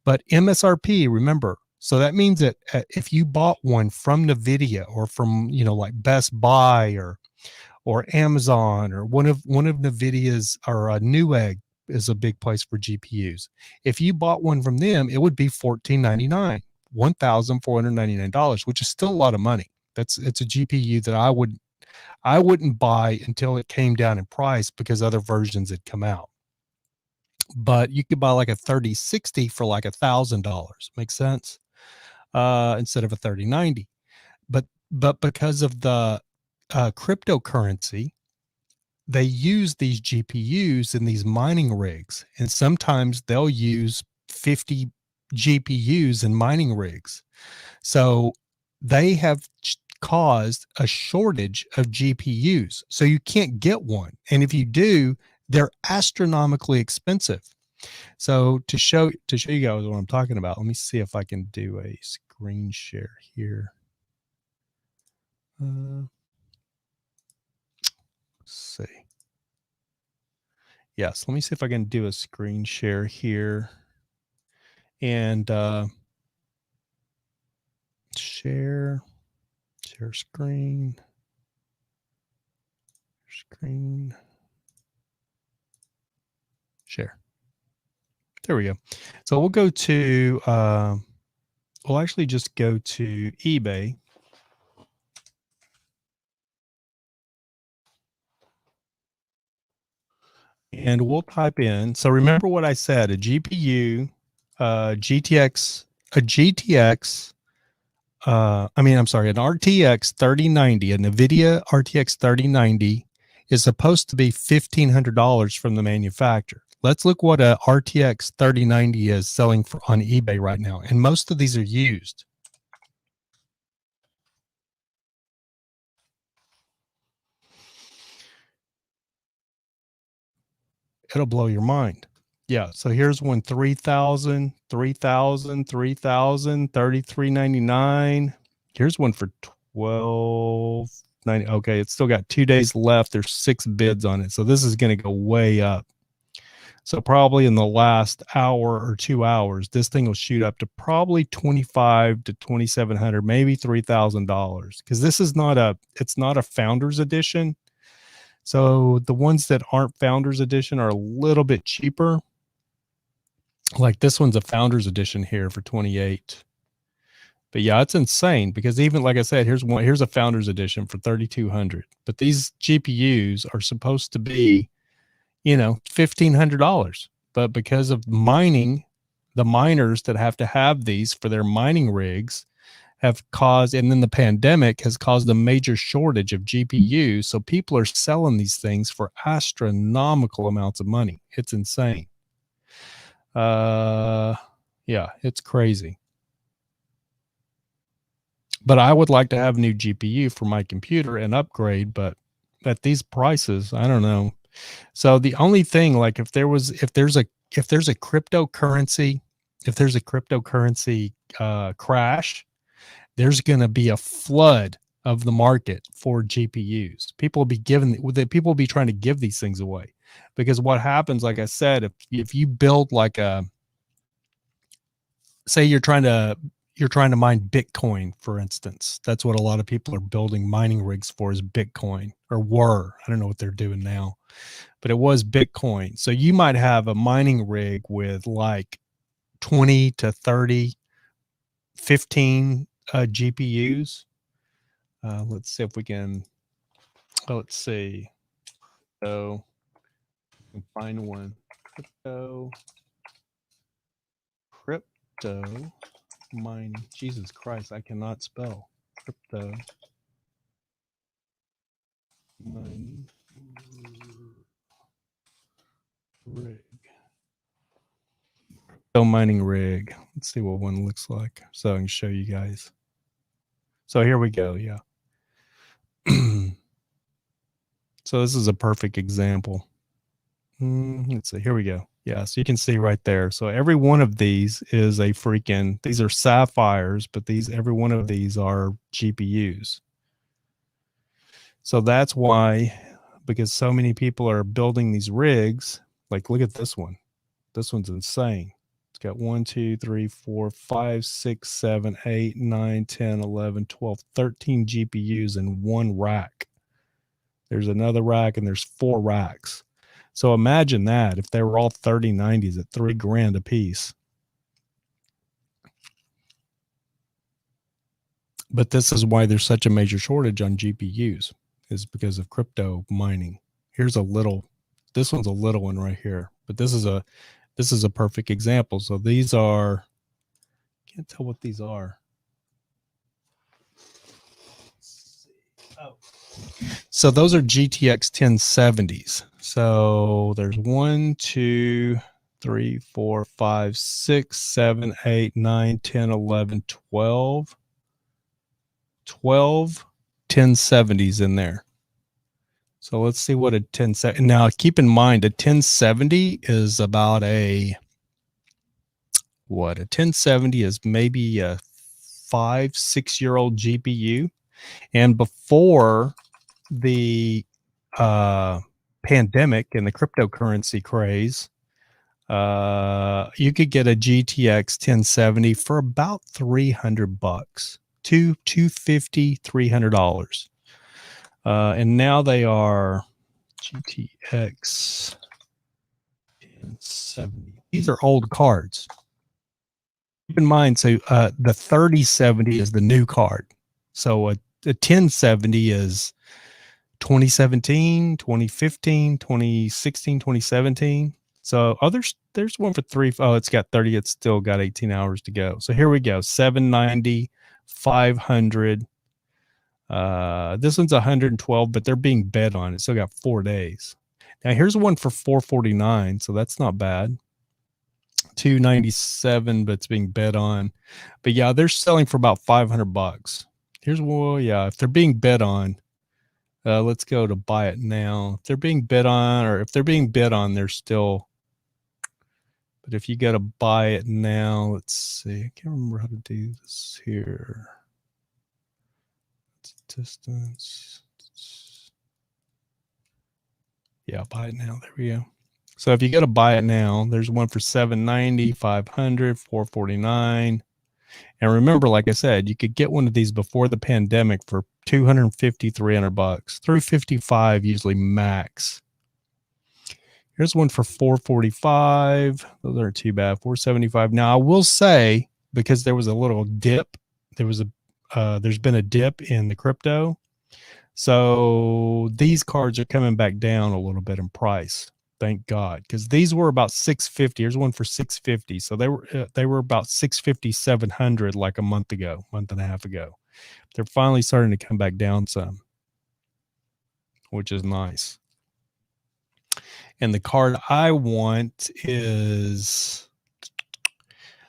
But MSRP, remember, so that means that if you bought one from NVIDIA or from, you know, like Best Buy or Amazon or one of NVIDIA's or Newegg is a big place for GPUs. If you bought one from them, it would be $1,499, $1,499, which is still a lot of money. It's a GPU that I wouldn't buy until it came down in price because other versions had come out. But you could buy like a 3060 for like $1,000. Makes sense? Instead of a 3090. But because of the cryptocurrency, they use these GPUs in these mining rigs, and sometimes they'll use 50 GPUs in mining rigs. So they have caused a shortage of GPUs. So you can't get one. And if you do, they're astronomically expensive. So to show you guys what I'm talking about, let me see if I can do a screen share here. Let's see. Yes, let me see if I can do a screen share here and share screen, share. There we go. So we'll go to, we'll actually just go to eBay. And we'll type in, so remember what I said, a GPU, GTX, an RTX 3090, a NVIDIA RTX 3090 is supposed to be $1,500 from the manufacturer. Let's look what a RTX 3090 is selling for on eBay right now. And most of these are used. It'll blow your mind. Yeah. So here's one 3,000, 3,000, 3,000, 33.99. Here's one for 12.90. Okay, it's still got 2 days left. There's 6 bids on it. So this is going to go way up. So probably in the last hour or 2 hours, this thing will shoot up to probably 25 to 2,700, maybe $3,000. Because this is it's not a founder's edition. So the ones that aren't founder's edition are a little bit cheaper. Like this one's a founder's edition here for 28. But yeah, it's insane because even like I said, here's a founder's edition for 3,200. But these GPUs are supposed to be, $1,500. But because of mining, the miners that have to have these for their mining rigs have caused, and then the pandemic has caused a major shortage of GPUs. So people are selling these things for astronomical amounts of money. It's insane. Yeah, it's crazy. But I would like to have a new GPU for my computer and upgrade, but at these prices, I don't know. So the only thing, like if there's a cryptocurrency crash, there's going to be a flood of the market for GPUs. People will be trying to give these things away, because what happens, like I said, if you build like say you're trying to mine Bitcoin, for instance. That's what a lot of people are building mining rigs for, is Bitcoin, or were. I don't know what they're doing now, but it was Bitcoin. So you might have a mining rig with like 20 to 30, 15 GPUs. Let's see if we can, let's see. So find one. Crypto mine. Jesus Christ, I cannot spell. Crypto mine rig. Crypto mining rig. Let's see what one looks like so I can show you guys. So here we go. Yeah. So this is a perfect example. Let's see. Here we go. Yeah, so you can see right there. So every one of these is these are sapphires, but every one of these are GPUs. So that's why, because so many people are building these rigs. Like, look at this one. This one's insane. It's got 1, 2, 3, 4, 5, 6, 7, 8, 9, 10, 11, 12, 13 GPUs in one rack. There's another rack and there's 4 racks. So imagine that if they were all 3090s at $3,000 a piece. But this is why there's such a major shortage on GPUs, is because of crypto mining. This one's a little one right here, but this is a perfect example. So these are, can't tell what these are. So those are GTX 1070s. So there's 1, 2, 3, 4, 5, 6, 7, 8, 9, 10, 11, 12. 12 1070s in there. So let's see what a 1070. Now keep in mind, a 1070 is about a 1070 is maybe a 5-6 year old GPU. And before the pandemic and the cryptocurrency craze, you could get a GTX 1070 for about $300, $250, $300. And now they are GTX 1070. These are old cards. Keep in mind, so the 3070 is the new card. So a 1070 is 2017, 2015, 2016, 2017. So there's one for it's got 30. It's still got 18 hours to go. So here we go. 790, 500. This one's 112, but they're being bet on. It's still got 4 days. Now here's one for 449. So that's not bad. 297, but it's being bet on. But yeah, they're selling for about $500. Here's if they're being bet on, let's go to buy it now. If they're being bet on, they're still. But if you got to buy it now, let's see. I can't remember how to do this here. Distance. Yeah, buy it now. There we go. So if you go to buy it now, there's one for $790, $500, $449. And remember, like I said, you could get one of these before the pandemic for $250, $300, $355 usually max. Here's one for $445. Those aren't too bad. $475. Now I will say, because there was a little dip, there's been a dip in the crypto. So these cards are coming back down a little bit in price. Thank God, because these were about $650. Here's one for $650. So they were about $650, $700 like a month and a half ago. They're finally starting to come back down some, which is nice. And the card I want is,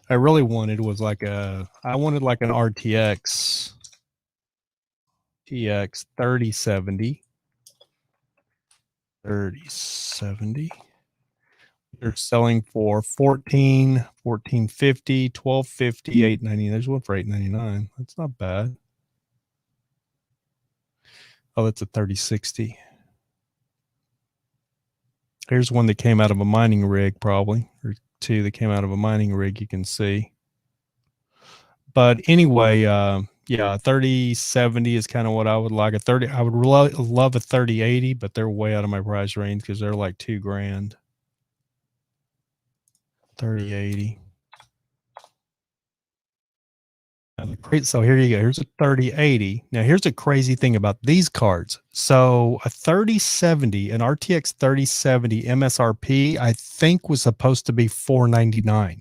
I really wanted was like I wanted like an RTX 3070. 3070. They're selling for $14, $14.50, $12.50, $8.99. There's one for $8.99. That's not bad. Oh, that's a 3060. Here's one that came out of a mining rig, probably, or two that came out of a mining rig. You can see. But anyway, yeah, 3070 is kind of what I would like. A 30, I would love a 3080, but they're way out of my price range because they're like $2,000. 3080. So here you go. Here's a 3080. Now here's a crazy thing about these cards. So a 3070, an RTX 3070 MSRP, I think was supposed to be $499,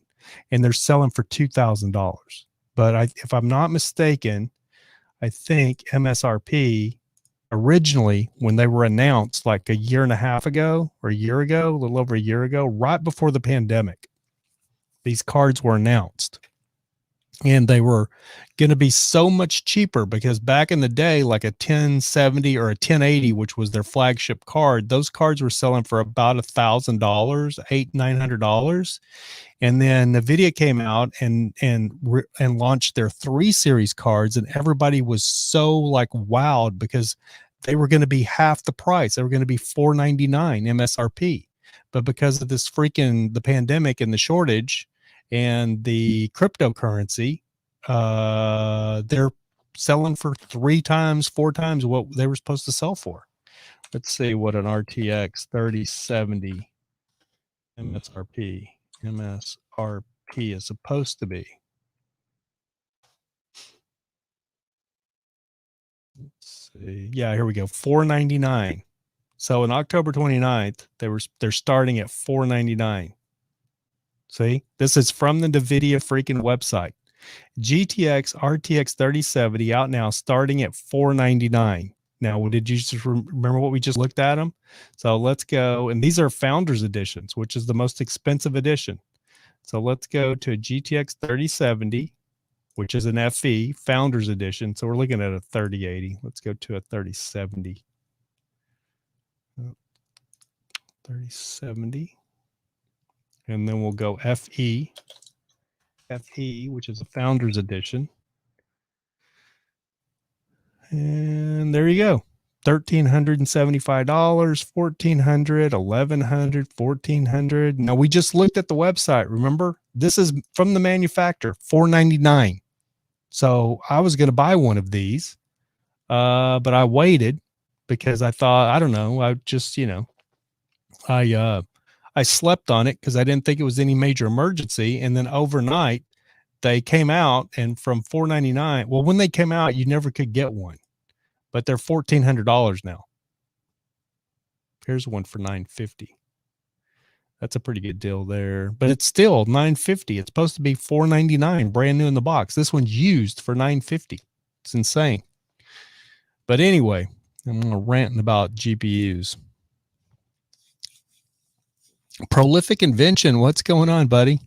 and they're selling for $2,000. But if I'm not mistaken, I think MSRP originally, when they were announced like a year and a half ago or a year ago, a little over a year ago, right before the pandemic, these cards were announced. And they were going to be so much cheaper because back in the day, like a 1070 or a 1080, which was their flagship card, those cards were selling for about $1,000, $900. And then NVIDIA came out and launched their 3 series cards, and everybody was so like wowed because they were going to be half the price. They were going to be $499 MSRP. But because of this the pandemic and the shortage and the cryptocurrency, they're selling for 3 times, 4 times what they were supposed to sell for. Let's see what an RTX 3070 MSRP is supposed to be. Let's see. Yeah, here we go. $499. So on October 29th, they're starting at $499. See, this is from the NVIDIA freaking website. GTX RTX 3070 out now, starting at $499. Now, did you just remember what we just looked at them? So let's go, and these are Founders Editions, which is the most expensive edition. So let's go to a GTX 3070, which is an FE Founders Edition. So we're looking at a 3080. Let's go to a 3070. 3070. And then we'll go FE, which is a Founders Edition. And there you go. $1,375, $1,400, $1,100, $1,400. Now we just looked at the website. Remember, this is from the manufacturer, $499. So I was going to buy one of these, but I waited because I thought, I don't know, I just, I slept on it because I didn't think it was any major emergency. And then overnight, they came out, and from $499, well, when they came out, you never could get one, but they're $1,400 now. Here's one for $950. That's a pretty good deal there, but it's still $950. It's supposed to be $499, brand new in the box. This one's used for $950. It's insane. But anyway, I'm going to rant about GPUs. Prolific Invention, what's going on, buddy?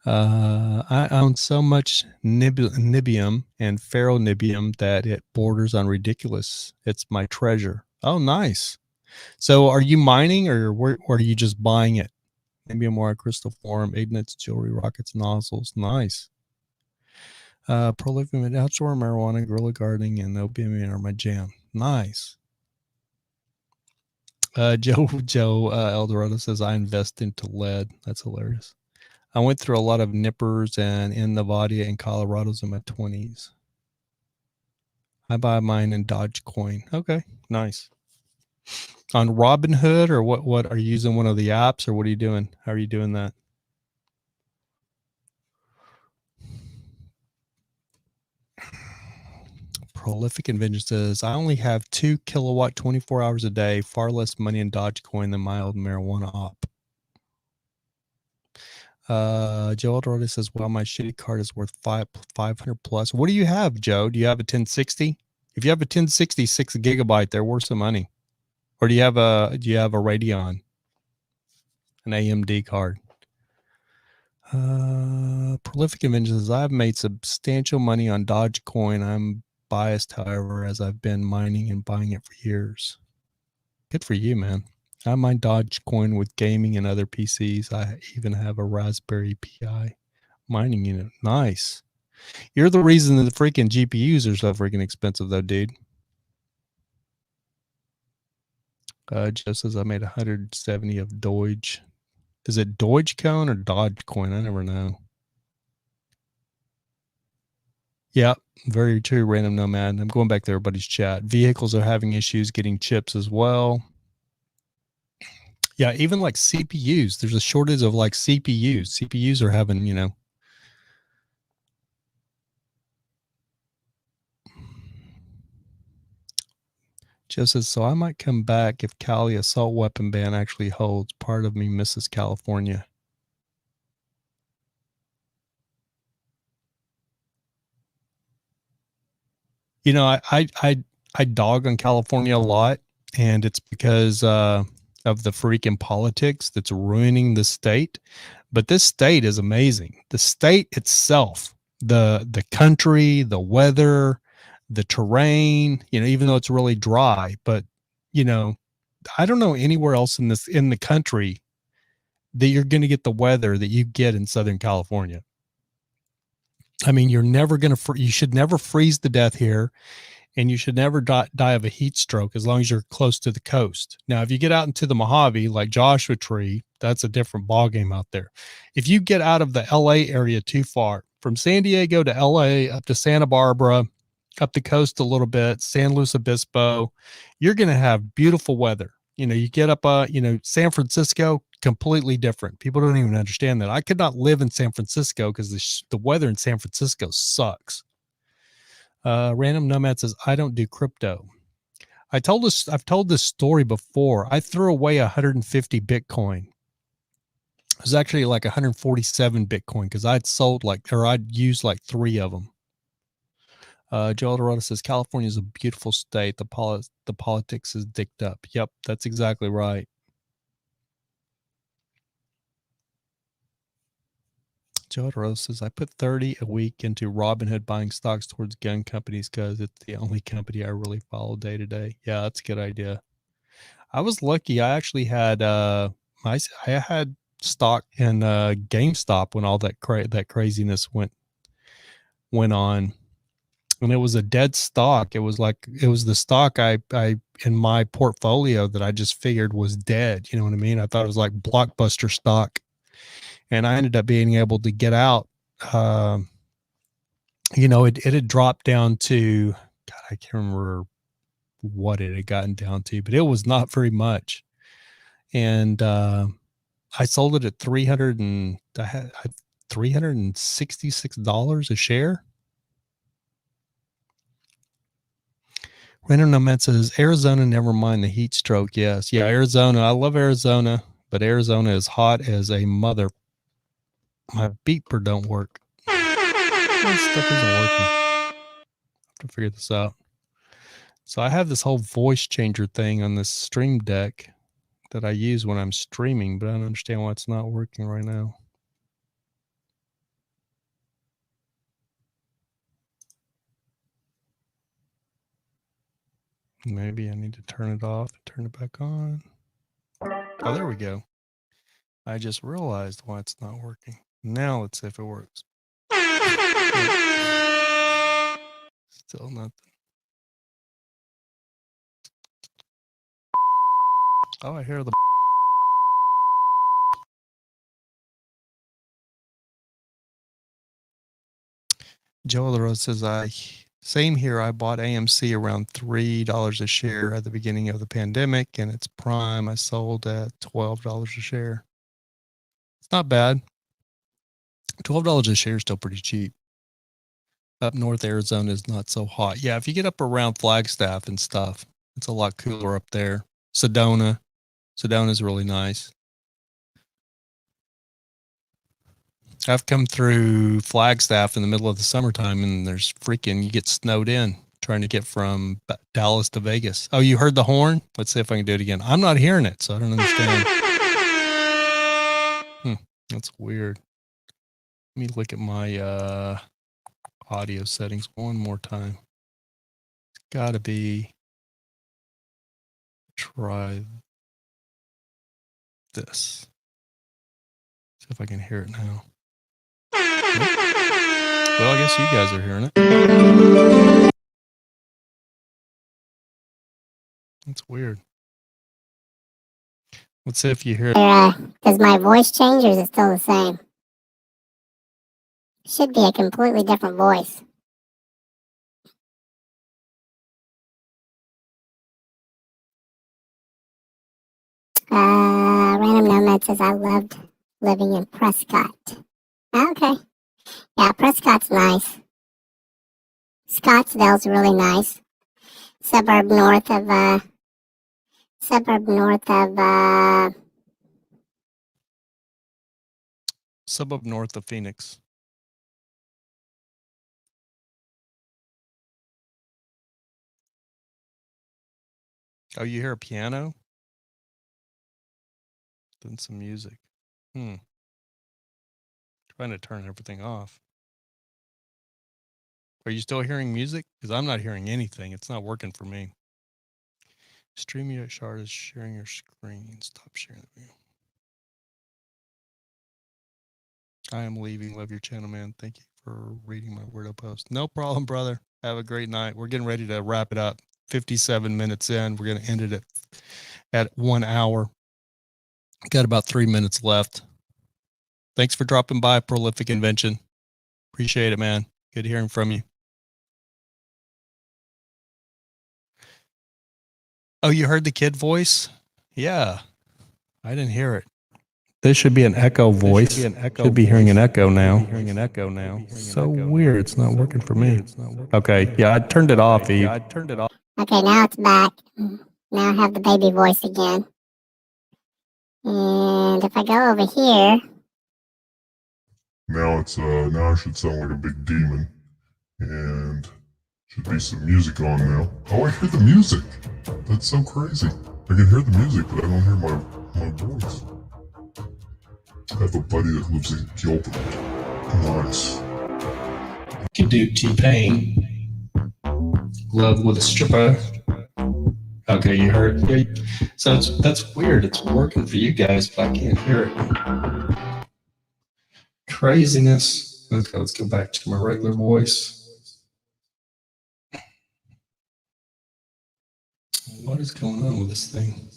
I own so much Nibium and ferronibium that it borders on ridiculous. It's my treasure. Oh, nice. So are you mining, or are you just buying it? Nibium wire, crystal form, ignits, jewelry, rockets, nozzles. Nice. Prolific outdoor marijuana, guerrilla gardening, and opium are my jam. Nice. Joe Eldorado says I invest into lead. That's hilarious. I went through a lot of nippers and in Nevada and Colorado's in my 20s. I buy mine in Dogecoin. Okay, nice. On Robinhood or what are you using one of the apps or what are you doing? How are you doing that? Prolific Invention says I only have 2 kilowatt 24 hours a day, far less money in Dogecoin than my old marijuana op. Joe Eldorado says, well, my shitty card is worth 500 plus. What do you have, Joe? Do you have a 1060? If you have a 1060, 6 gigabyte, they're worth some money. Or do you have a Radeon, an AMD card? Prolific Invention says, I've made substantial money on Dogecoin. I'm biased, however, as I've been mining and buying it for years. Good for you, man. I mine Dogecoin with gaming and other PCs. I even have a Raspberry Pi mining unit. Nice. You're the reason that the freaking GPUs are so freaking expensive, though, dude. Joe says I made 170 of Doge. Is it Dogecoin or Dogecoin? I never know. Yeah, very true, Random Nomad. I'm going back to everybody's chat. Vehicles are having issues getting chips as well. Yeah, even like CPUs. There's a shortage of like CPUs. CPUs are having, Joe says, so I might come back if Cali assault weapon ban actually holds. Part of me misses California. I dog on California a lot, and it's because of the freaking politics that's ruining the state. But this state is amazing. The state itself, the country, the weather, the terrain, even though it's really dry, but I don't know anywhere else in the country that you're going to get the weather that you get in Southern California. I mean, you're never going to, you should never freeze to death here. And you should never die of a heat stroke as long as you're close to the coast. Now, if you get out into the Mojave, like Joshua Tree, that's a different ballgame out there. If you get out of the LA area too far, from San Diego to LA, up to Santa Barbara, up the coast a little bit, San Luis Obispo, you're going to have beautiful weather. You get up, San Francisco, completely different. People don't even understand that. I could not live in San Francisco because the weather in San Francisco sucks. Random Nomad says, I don't do crypto. I've told this story before. I threw away 150 Bitcoin. It was actually like 147 Bitcoin because I'd used like 3 of them. Joe Eldorado says, California is a beautiful state. The politics is dicked up. Yep, that's exactly right. Joe Eldorado says, I put 30 a week into Robinhood buying stocks towards gun companies because it's the only company I really follow day to day. Yeah, that's a good idea. I was lucky. I actually had I had stock in GameStop when all that craziness went on, and it was a dead stock. It was the stock I in my portfolio that I just figured was dead. You know what I mean? I thought it was like blockbuster stock, and I ended up being able to get out. It had dropped down to, God, I can't remember what it had gotten down to, but it was not very much. And I sold it at $366 a share. Random Nomad says, Arizona, never mind the heat stroke. Yes. Yeah, Arizona. I love Arizona, but Arizona is hot as a mother. My beeper don't work. This stuff isn't working. I have to figure this out. So I have this whole voice changer thing on this Stream Deck that I use when I'm streaming, but I don't understand why it's not working right now. Maybe I need to turn it off and turn it back on. Oh, there we go. I just realized why it's not working. Now let's see if it works. Still nothing. Oh, I hear the. Joe LaRose says, same here. I bought AMC around $3 a share at the beginning of the pandemic, and it's prime. I sold at $12 a share. It's not bad. $12 a share is still pretty cheap. Up north, Arizona is not so hot. Yeah, if you get up around Flagstaff and stuff, it's a lot cooler up there. Sedona is really nice. I've come through Flagstaff in the middle of the summertime, and there's you get snowed in trying to get from Dallas to Vegas. Oh, you heard the horn? Let's see if I can do it again. I'm not hearing it, so I don't understand. That's weird. Let me look at my audio settings one more time. It's got to be. Try this. See if I can hear it now. Well, I guess you guys are hearing it. That's weird. Let's see if you hear it. Does my voice change or is it still the same? Should be a completely different voice. Random Nomad says, I loved living in Prescott. Okay. Yeah, Prescott's nice. Scottsdale's really nice. Suburb north of Suburb north of Phoenix. Oh, you hear a piano? Then some music. Trying to turn everything off. Are you still hearing music? Because I'm not hearing anything. It's not working for me. StreamYard is sharing your screen. Stop sharing the video. I am leaving. Love your channel, man. Thank you for reading my weirdo post. No problem, brother. Have a great night. We're getting ready to wrap it up. 57 minutes in. We're going to end it at 1 hour. Got about 3 minutes left. Thanks for dropping by, Prolific Invention. Appreciate it, man. Good hearing from you. Oh, you heard the kid voice? Yeah. I didn't hear it. This should be an echo voice. Should be hearing an echo now. So weird. It's not working for me. Okay. Yeah, I turned it off, Eve. Okay, now it's back. Now I have the baby voice again. And if I go over here. Now I should sound like a big demon. And should be some music on now. Oh, I hear the music. That's so crazy. I can hear the music, but I don't hear my voice. I have a buddy that lives in Gilbert. Nice. You can do T-Pain. Love with a stripper. Okay, you heard. Yeah. So that's weird. It's working for you guys, but I can't hear it. Craziness. Okay, let's go back to my regular voice. What is going on with this thing?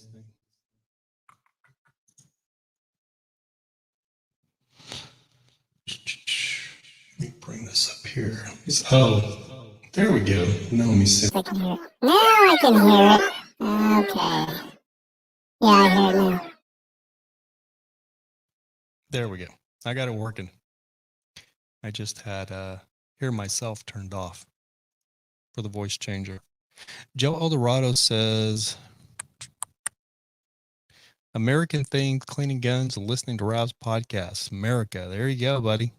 Let me bring this up here. Oh, there we go. Now let me see. I can hear it. Now I can hear it. Okay. Yeah, I hear it now. There we go. I got it working. I just had hear myself turned off for the voice changer. Joe Eldorado says, American things, cleaning guns, and listening to Rob's podcasts. America. There you go, buddy.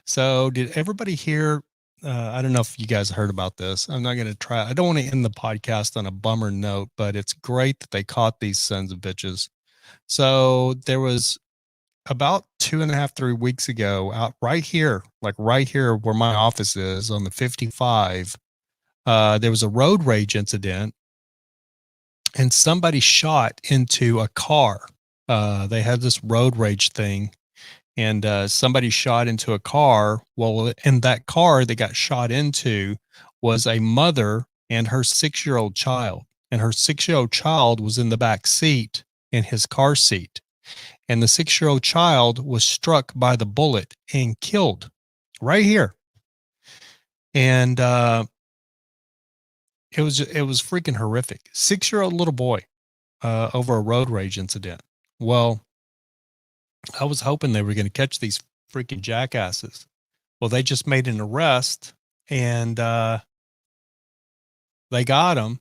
So did everybody hear? I don't know if you guys heard about this. I'm not going to try. I don't want to end the podcast on a bummer note, but it's great that they caught these sons of bitches. So there was about 2.5, 3 weeks ago out right here, like right here where my office is on the 55. There was a road rage incident and somebody shot into a car. They had this road rage thing and somebody shot into a car. Well, in that car they got shot into was a mother and her 6-year-old child. And her 6-year-old child was in the back seat in his car seat. And the 6-year-old child was struck by the bullet and killed right here. And it was freaking horrific. 6-year-old little boy over a road rage incident. Well, I was hoping they were going to catch these freaking jackasses. Well, they just made an arrest, and they got him.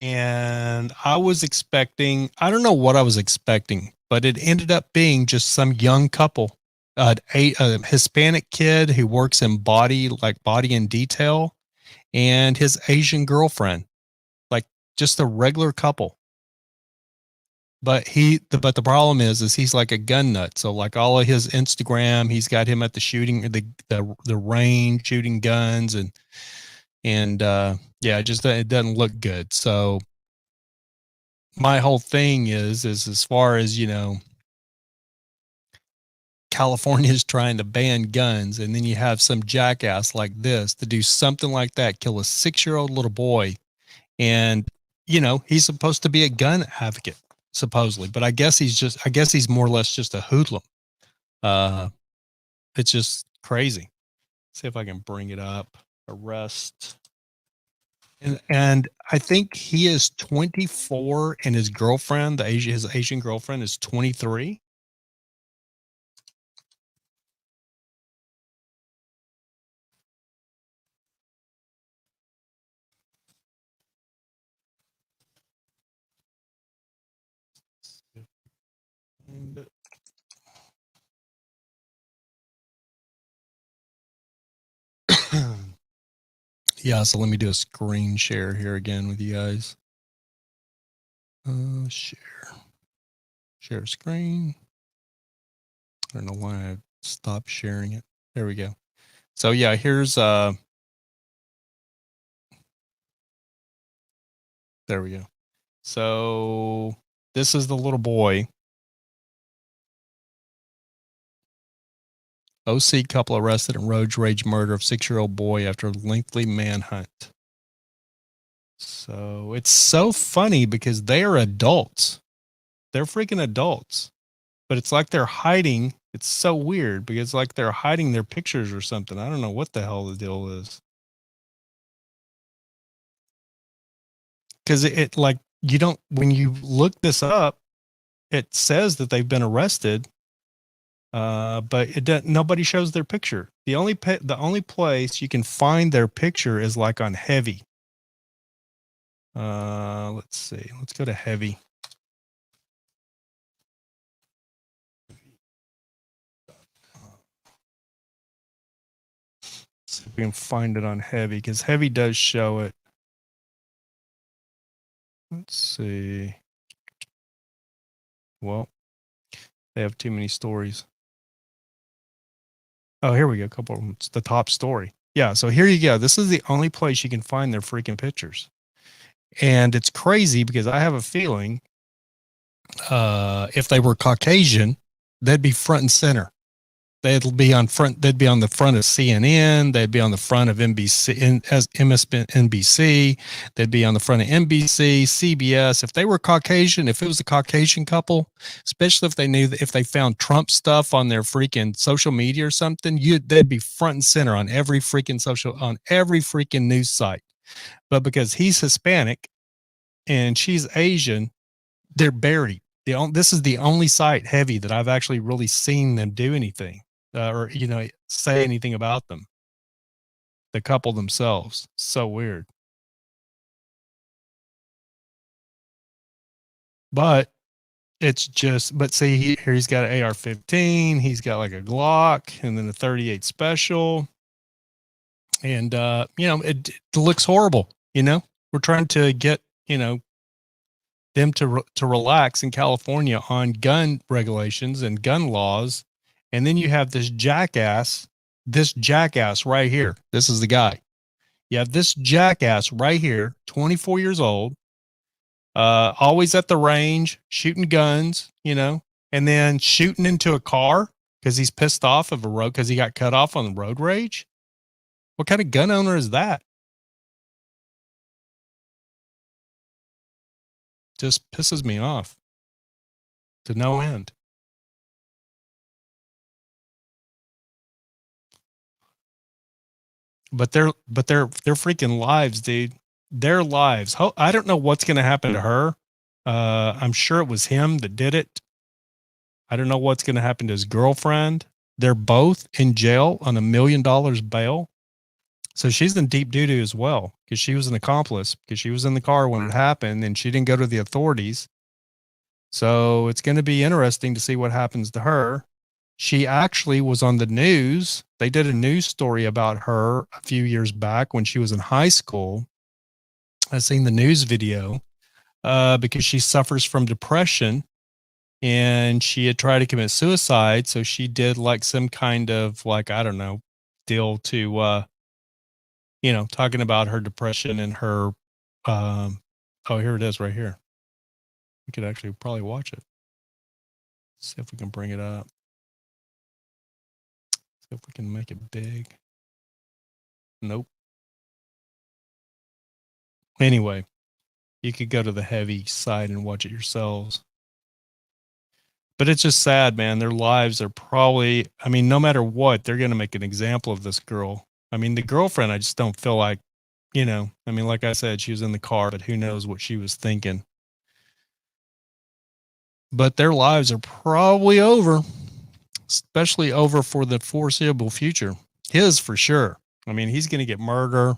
And I was expecting, I don't know what I was expecting, but it ended up being just some young couple, a Hispanic kid who works in body and detail, and his Asian girlfriend, like just a regular couple. But the problem is he's like a gun nut. So like all of his Instagram, he's got him at the shooting, the range shooting guns, and yeah, it doesn't look good. So my whole thing is as far as, California is trying to ban guns, and then you have some jackass like this to do something like that, kill a 6-year-old little boy. And, he's supposed to be a gun advocate, supposedly, but I guess he's more or less just a hoodlum. It's just crazy. See if I can bring it up. Arrest. And I think he is 24, and his girlfriend, his Asian girlfriend, is 23. Yeah, so let me do a screen share here again with you guys. Share screen. I don't know why I stopped sharing it. There we go. So yeah, here's there we go. So this is the little boy. OC couple arrested in road rage murder of 6-year-old boy after lengthy manhunt. So it's so funny because they are adults. They're freaking adults. But it's like they're hiding. It's so weird because like they're hiding their pictures or something. I don't know what the hell the deal is. Because it like you don't, when you look this up, it says that they've been arrested. But nobody shows their picture. The only place you can find their picture is like on Heavy. Let's see. Let's go to Heavy. See if we can find it on Heavy, because Heavy does show it. Let's see. Well, they have too many stories. Oh, here we go. A couple of them. It's the top story. Yeah, so here you go. This is the only place you can find their freaking pictures. And it's crazy because I have a feeling if they were Caucasian, they'd be front and center. They'd be on the front of CNN. They'd be on the front of MSNBC. They'd be on the front of NBC, CBS. If they were Caucasian, if it was a Caucasian couple, especially if they found Trump stuff on their freaking social media or something, they'd be front and center on every freaking news site. But because he's Hispanic and she's Asian, they're buried. This is the only site, Heavy, that I've actually really seen them do anything. Or say anything about them, the couple themselves. So weird. But it's just, but see here, he's got an AR-15, he's got like a Glock, and then a 38 special, and it looks horrible. We're trying to get them to relax in California on gun regulations and gun laws. And then you have this jackass right here. This is the guy. You have this jackass right here, 24 years old, always at the range, shooting guns, and then shooting into a car because he's pissed off of a road because he got cut off on the road rage. What kind of gun owner is that? just pisses me off to no end. But their freaking lives, dude. Their lives. I don't know what's going to happen to her. I'm sure it was him that did it. I don't know what's going to happen to his girlfriend. They're both in jail on $1 million bail. So she's in deep doo-doo as well, because she was an accomplice, because she was in the car when it happened and she didn't go to the authorities. So it's going to be interesting to see what happens to her. She actually was on the news. They did a news story about her a few years back when she was in high school. I've seen the news video because she suffers from depression and she had tried to commit suicide. So she did like some kind of like, I don't know, deal to, talking about her depression and her, oh, here it is right here. We could actually probably watch it. See if we can bring it up. See if we can make it big. Nope. Anyway, you could go to the heavy side and watch it yourselves. But it's just sad, man. Their lives are probably, I mean, no matter what, they're going to make an example of this girl. I mean, the girlfriend, I just don't feel like, I mean, like I said, she was in the car, but who knows what she was thinking. But their lives are probably over, especially over for the foreseeable future. His for sure. I mean, he's going to get murder,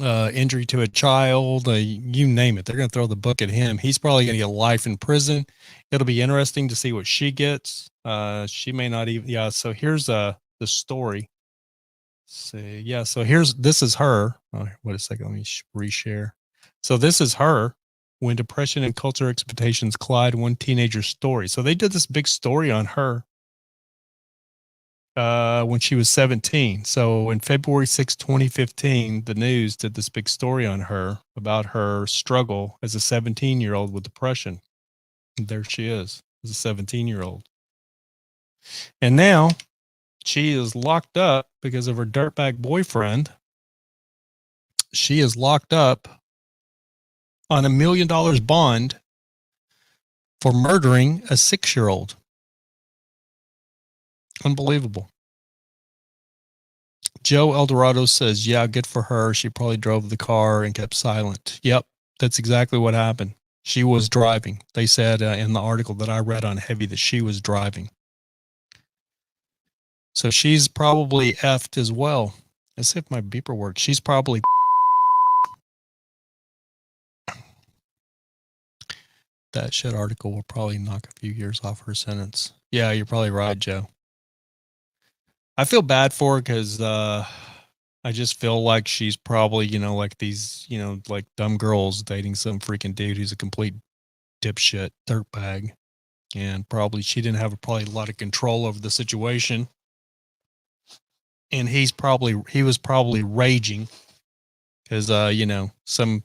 injury to a child, you name it. They're going to throw the book at him. He's probably going to get life in prison. It'll be interesting to see what she gets. She may not even, yeah. So here's the story. See, yeah. So this is her. Oh, wait a second. Let me reshare. So this is her when depression and cultural expectations collide, one teenager's story. So they did this big story on her when she was 17. So in February 6, 2015, the news did this big story on her about her struggle as a 17-year-old with depression. And there she is, as a 17-year-old. And now she is locked up because of her dirtbag boyfriend. She is locked up on $1 million bond for murdering a 6-year-old. Unbelievable. Joe Eldorado says, yeah, good for her. She probably drove the car and kept silent. Yep, that's exactly what happened. She was driving. They said in the article that I read on Heavy that she was driving. So she's probably effed as well. Let's see if my beeper works. She's probably that shit article will probably knock a few years off her sentence. Yeah, you're probably right, Joe. I feel bad for her because I just feel like she's probably, like these, like dumb girls dating some freaking dude who's a complete dipshit dirtbag. And probably she didn't have probably a lot of control over the situation. And he was probably raging because,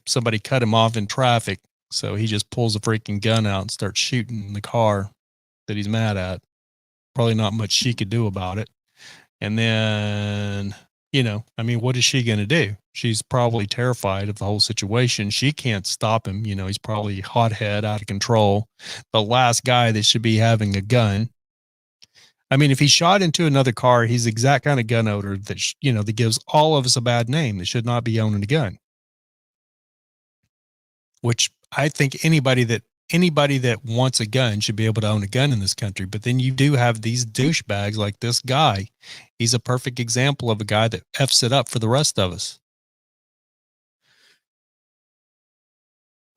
somebody cut him off in traffic. So he just pulls a freaking gun out and starts shooting the car that he's mad at. Probably not much she could do about it. And then, what is she going to do? She's probably terrified of the whole situation. She can't stop him. He's probably hothead, out of control. The last guy that should be having a gun. I mean, if he shot into another car, he's the exact kind of gun owner that, that gives all of us a bad name. That should not be owning a gun. Which I think anybody that wants a gun should be able to own a gun in this country. But then you do have these douchebags like this guy. He's a perfect example of a guy that F's it up for the rest of us.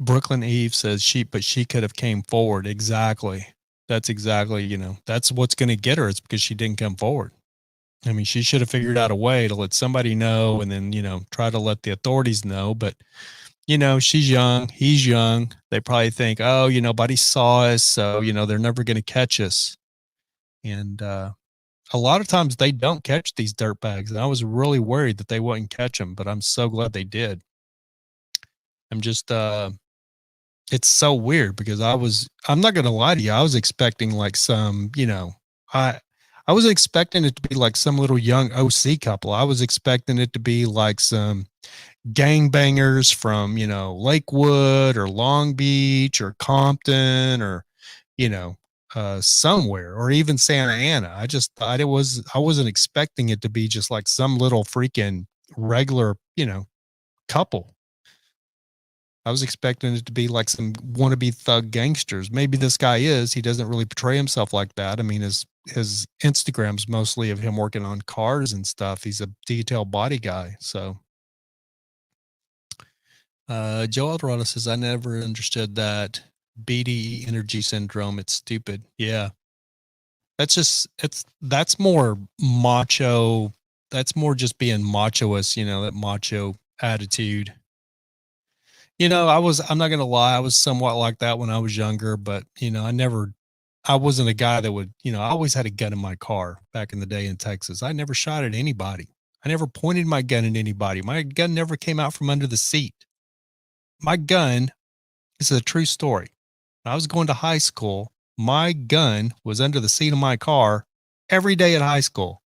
Brooklyn Eve says she could have came forward. Exactly. That's exactly, that's what's going to get her. It's because she didn't come forward. I mean, she should have figured out a way to let somebody know and then, try to let the authorities know. But she's young, he's young. They probably think, oh, nobody saw us. So, they're never going to catch us. And a lot of times they don't catch these dirtbags. And I was really worried that they wouldn't catch them, but I'm so glad they did. I'm just, it's so weird because I'm not going to lie to you. I was expecting like some, I was expecting it to be like some little young OC couple. I was expecting it to be like some, gangbangers from, you know, Lakewood or Long Beach or Compton or, you know, somewhere, or even Santa Ana. I just thought I wasn't expecting it to be just like some little freaking regular, you know, couple. I was expecting it to be like some wannabe thug gangsters. Maybe this guy is. He doesn't really portray himself like that. I mean, his Instagram's mostly of him working on cars and stuff. He's a detailed body guy. So Joe Eldorado says, I never understood that BDE energy syndrome. It's stupid. Yeah. That's more macho. That's more just being machoist, you know, that macho attitude. You know, I'm not going to lie. I was somewhat like that when I was younger, but you know, I wasn't a guy that would, you know, I always had a gun in my car back in the day in Texas. I never shot at anybody. I never pointed my gun at anybody. My gun never came out from under the seat. My gun, this is a true story. When I was going to high school, my gun was under the seat of my car every day at high school.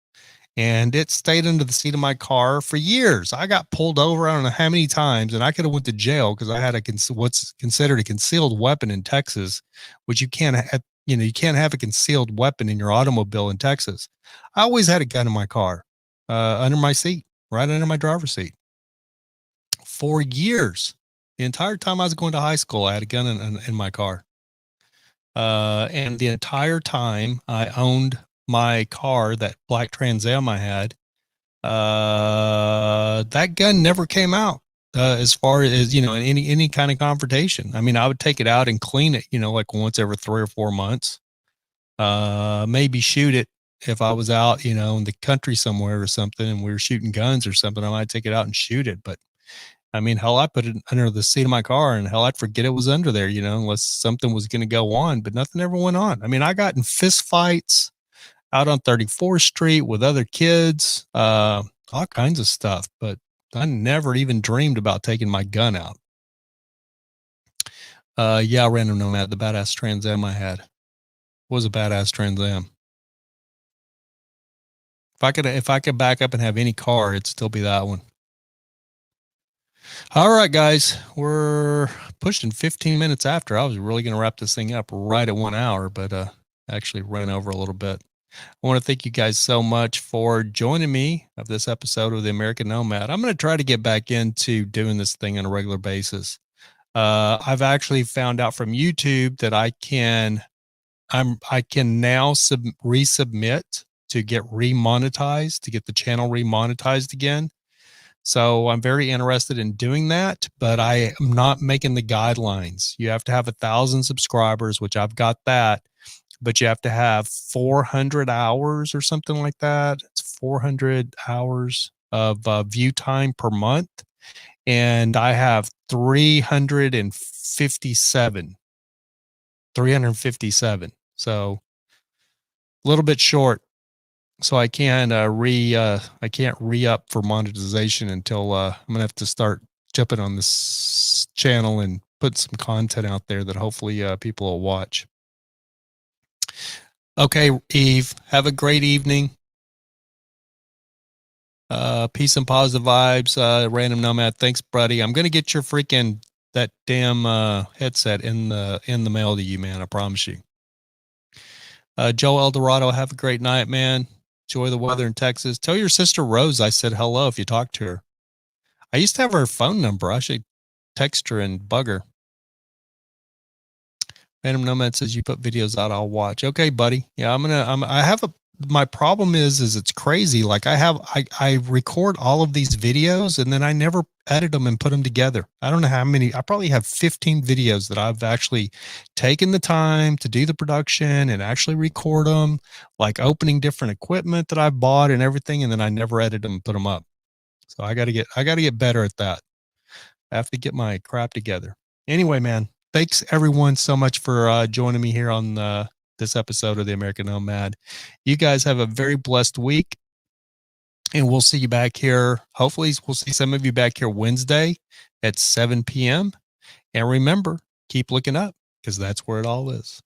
And it stayed under the seat of my car for years. I got pulled over, I don't know how many times, and I could have went to jail because I had what's considered a concealed weapon in Texas, which you can't have, you know, you can't have a concealed weapon in your automobile in Texas. I always had a gun in my car, under my seat, right under my driver's seat. For years, the entire time I was going to high school, I had a gun in my car. And the entire time I owned my car, that black Trans Am I had, that gun never came out, as far as, you know, in any kind of confrontation. I mean, I would take it out and clean it, you know, like once every 3 or 4 months, maybe shoot it if I was out, you know, in the country somewhere or something and we were shooting guns or something. I might take it out and shoot it. But I mean, hell, I put it under the seat of my car and hell, I'd forget it was under there, you know, unless something was going to go on, but nothing ever went on. I mean, I got in fist fights out on 34th Street with other kids, all kinds of stuff, but I never even dreamed about taking my gun out. Yeah, Random Nomad, the badass Trans Am I had was a badass Trans Am. If I could back up and have any car, it'd still be that one. All right, guys, we're pushing 15 minutes after. I was really going to wrap this thing up right at 1 hour, but actually ran over a little bit. I want to thank you guys so much for joining me of this episode of the American Nomad. I'm going to try to get back into doing this thing on a regular basis. I've actually found out from YouTube that I can now resubmit to get remonetized, to get the channel remonetized again. So I'm very interested in doing that, but I am not making the guidelines. You have to have 1,000 subscribers, which I've got that, but you have to have 400 hours or something like that. It's 400 hours of view time per month. And I have 357. So a little bit short. So I can't re-up for monetization until I'm gonna have to start jumping on this channel and put some content out there that hopefully people will watch. Okay, Eve, have a great evening. Peace and positive vibes. Random Nomad, thanks, buddy. I'm gonna get your freaking that damn headset in the mail to you, man. I promise you. Joe Eldorado, have a great night, man. Enjoy the weather in Texas. Tell your sister Rose I said hello if you talk to her. I used to have her phone number. I should text her and bug her. Random Nomad says you put videos out, I'll watch. Okay, buddy. Yeah, my problem is it's crazy. Like I record all of these videos and then I never edit them and put them together. I don't know how many. I probably have 15 videos that I've actually taken the time to do the production and actually record them, like opening different equipment that I've bought and everything. And then I never edit them and put them up. So I got to get better at that. I have to get my crap together. Anyway, man, thanks everyone so much for joining me here on this episode of the American Nomad. You guys have a very blessed week, and we'll see you back here. Hopefully we'll see some of you back here Wednesday at 7 p.m. And remember, keep looking up because that's where it all is.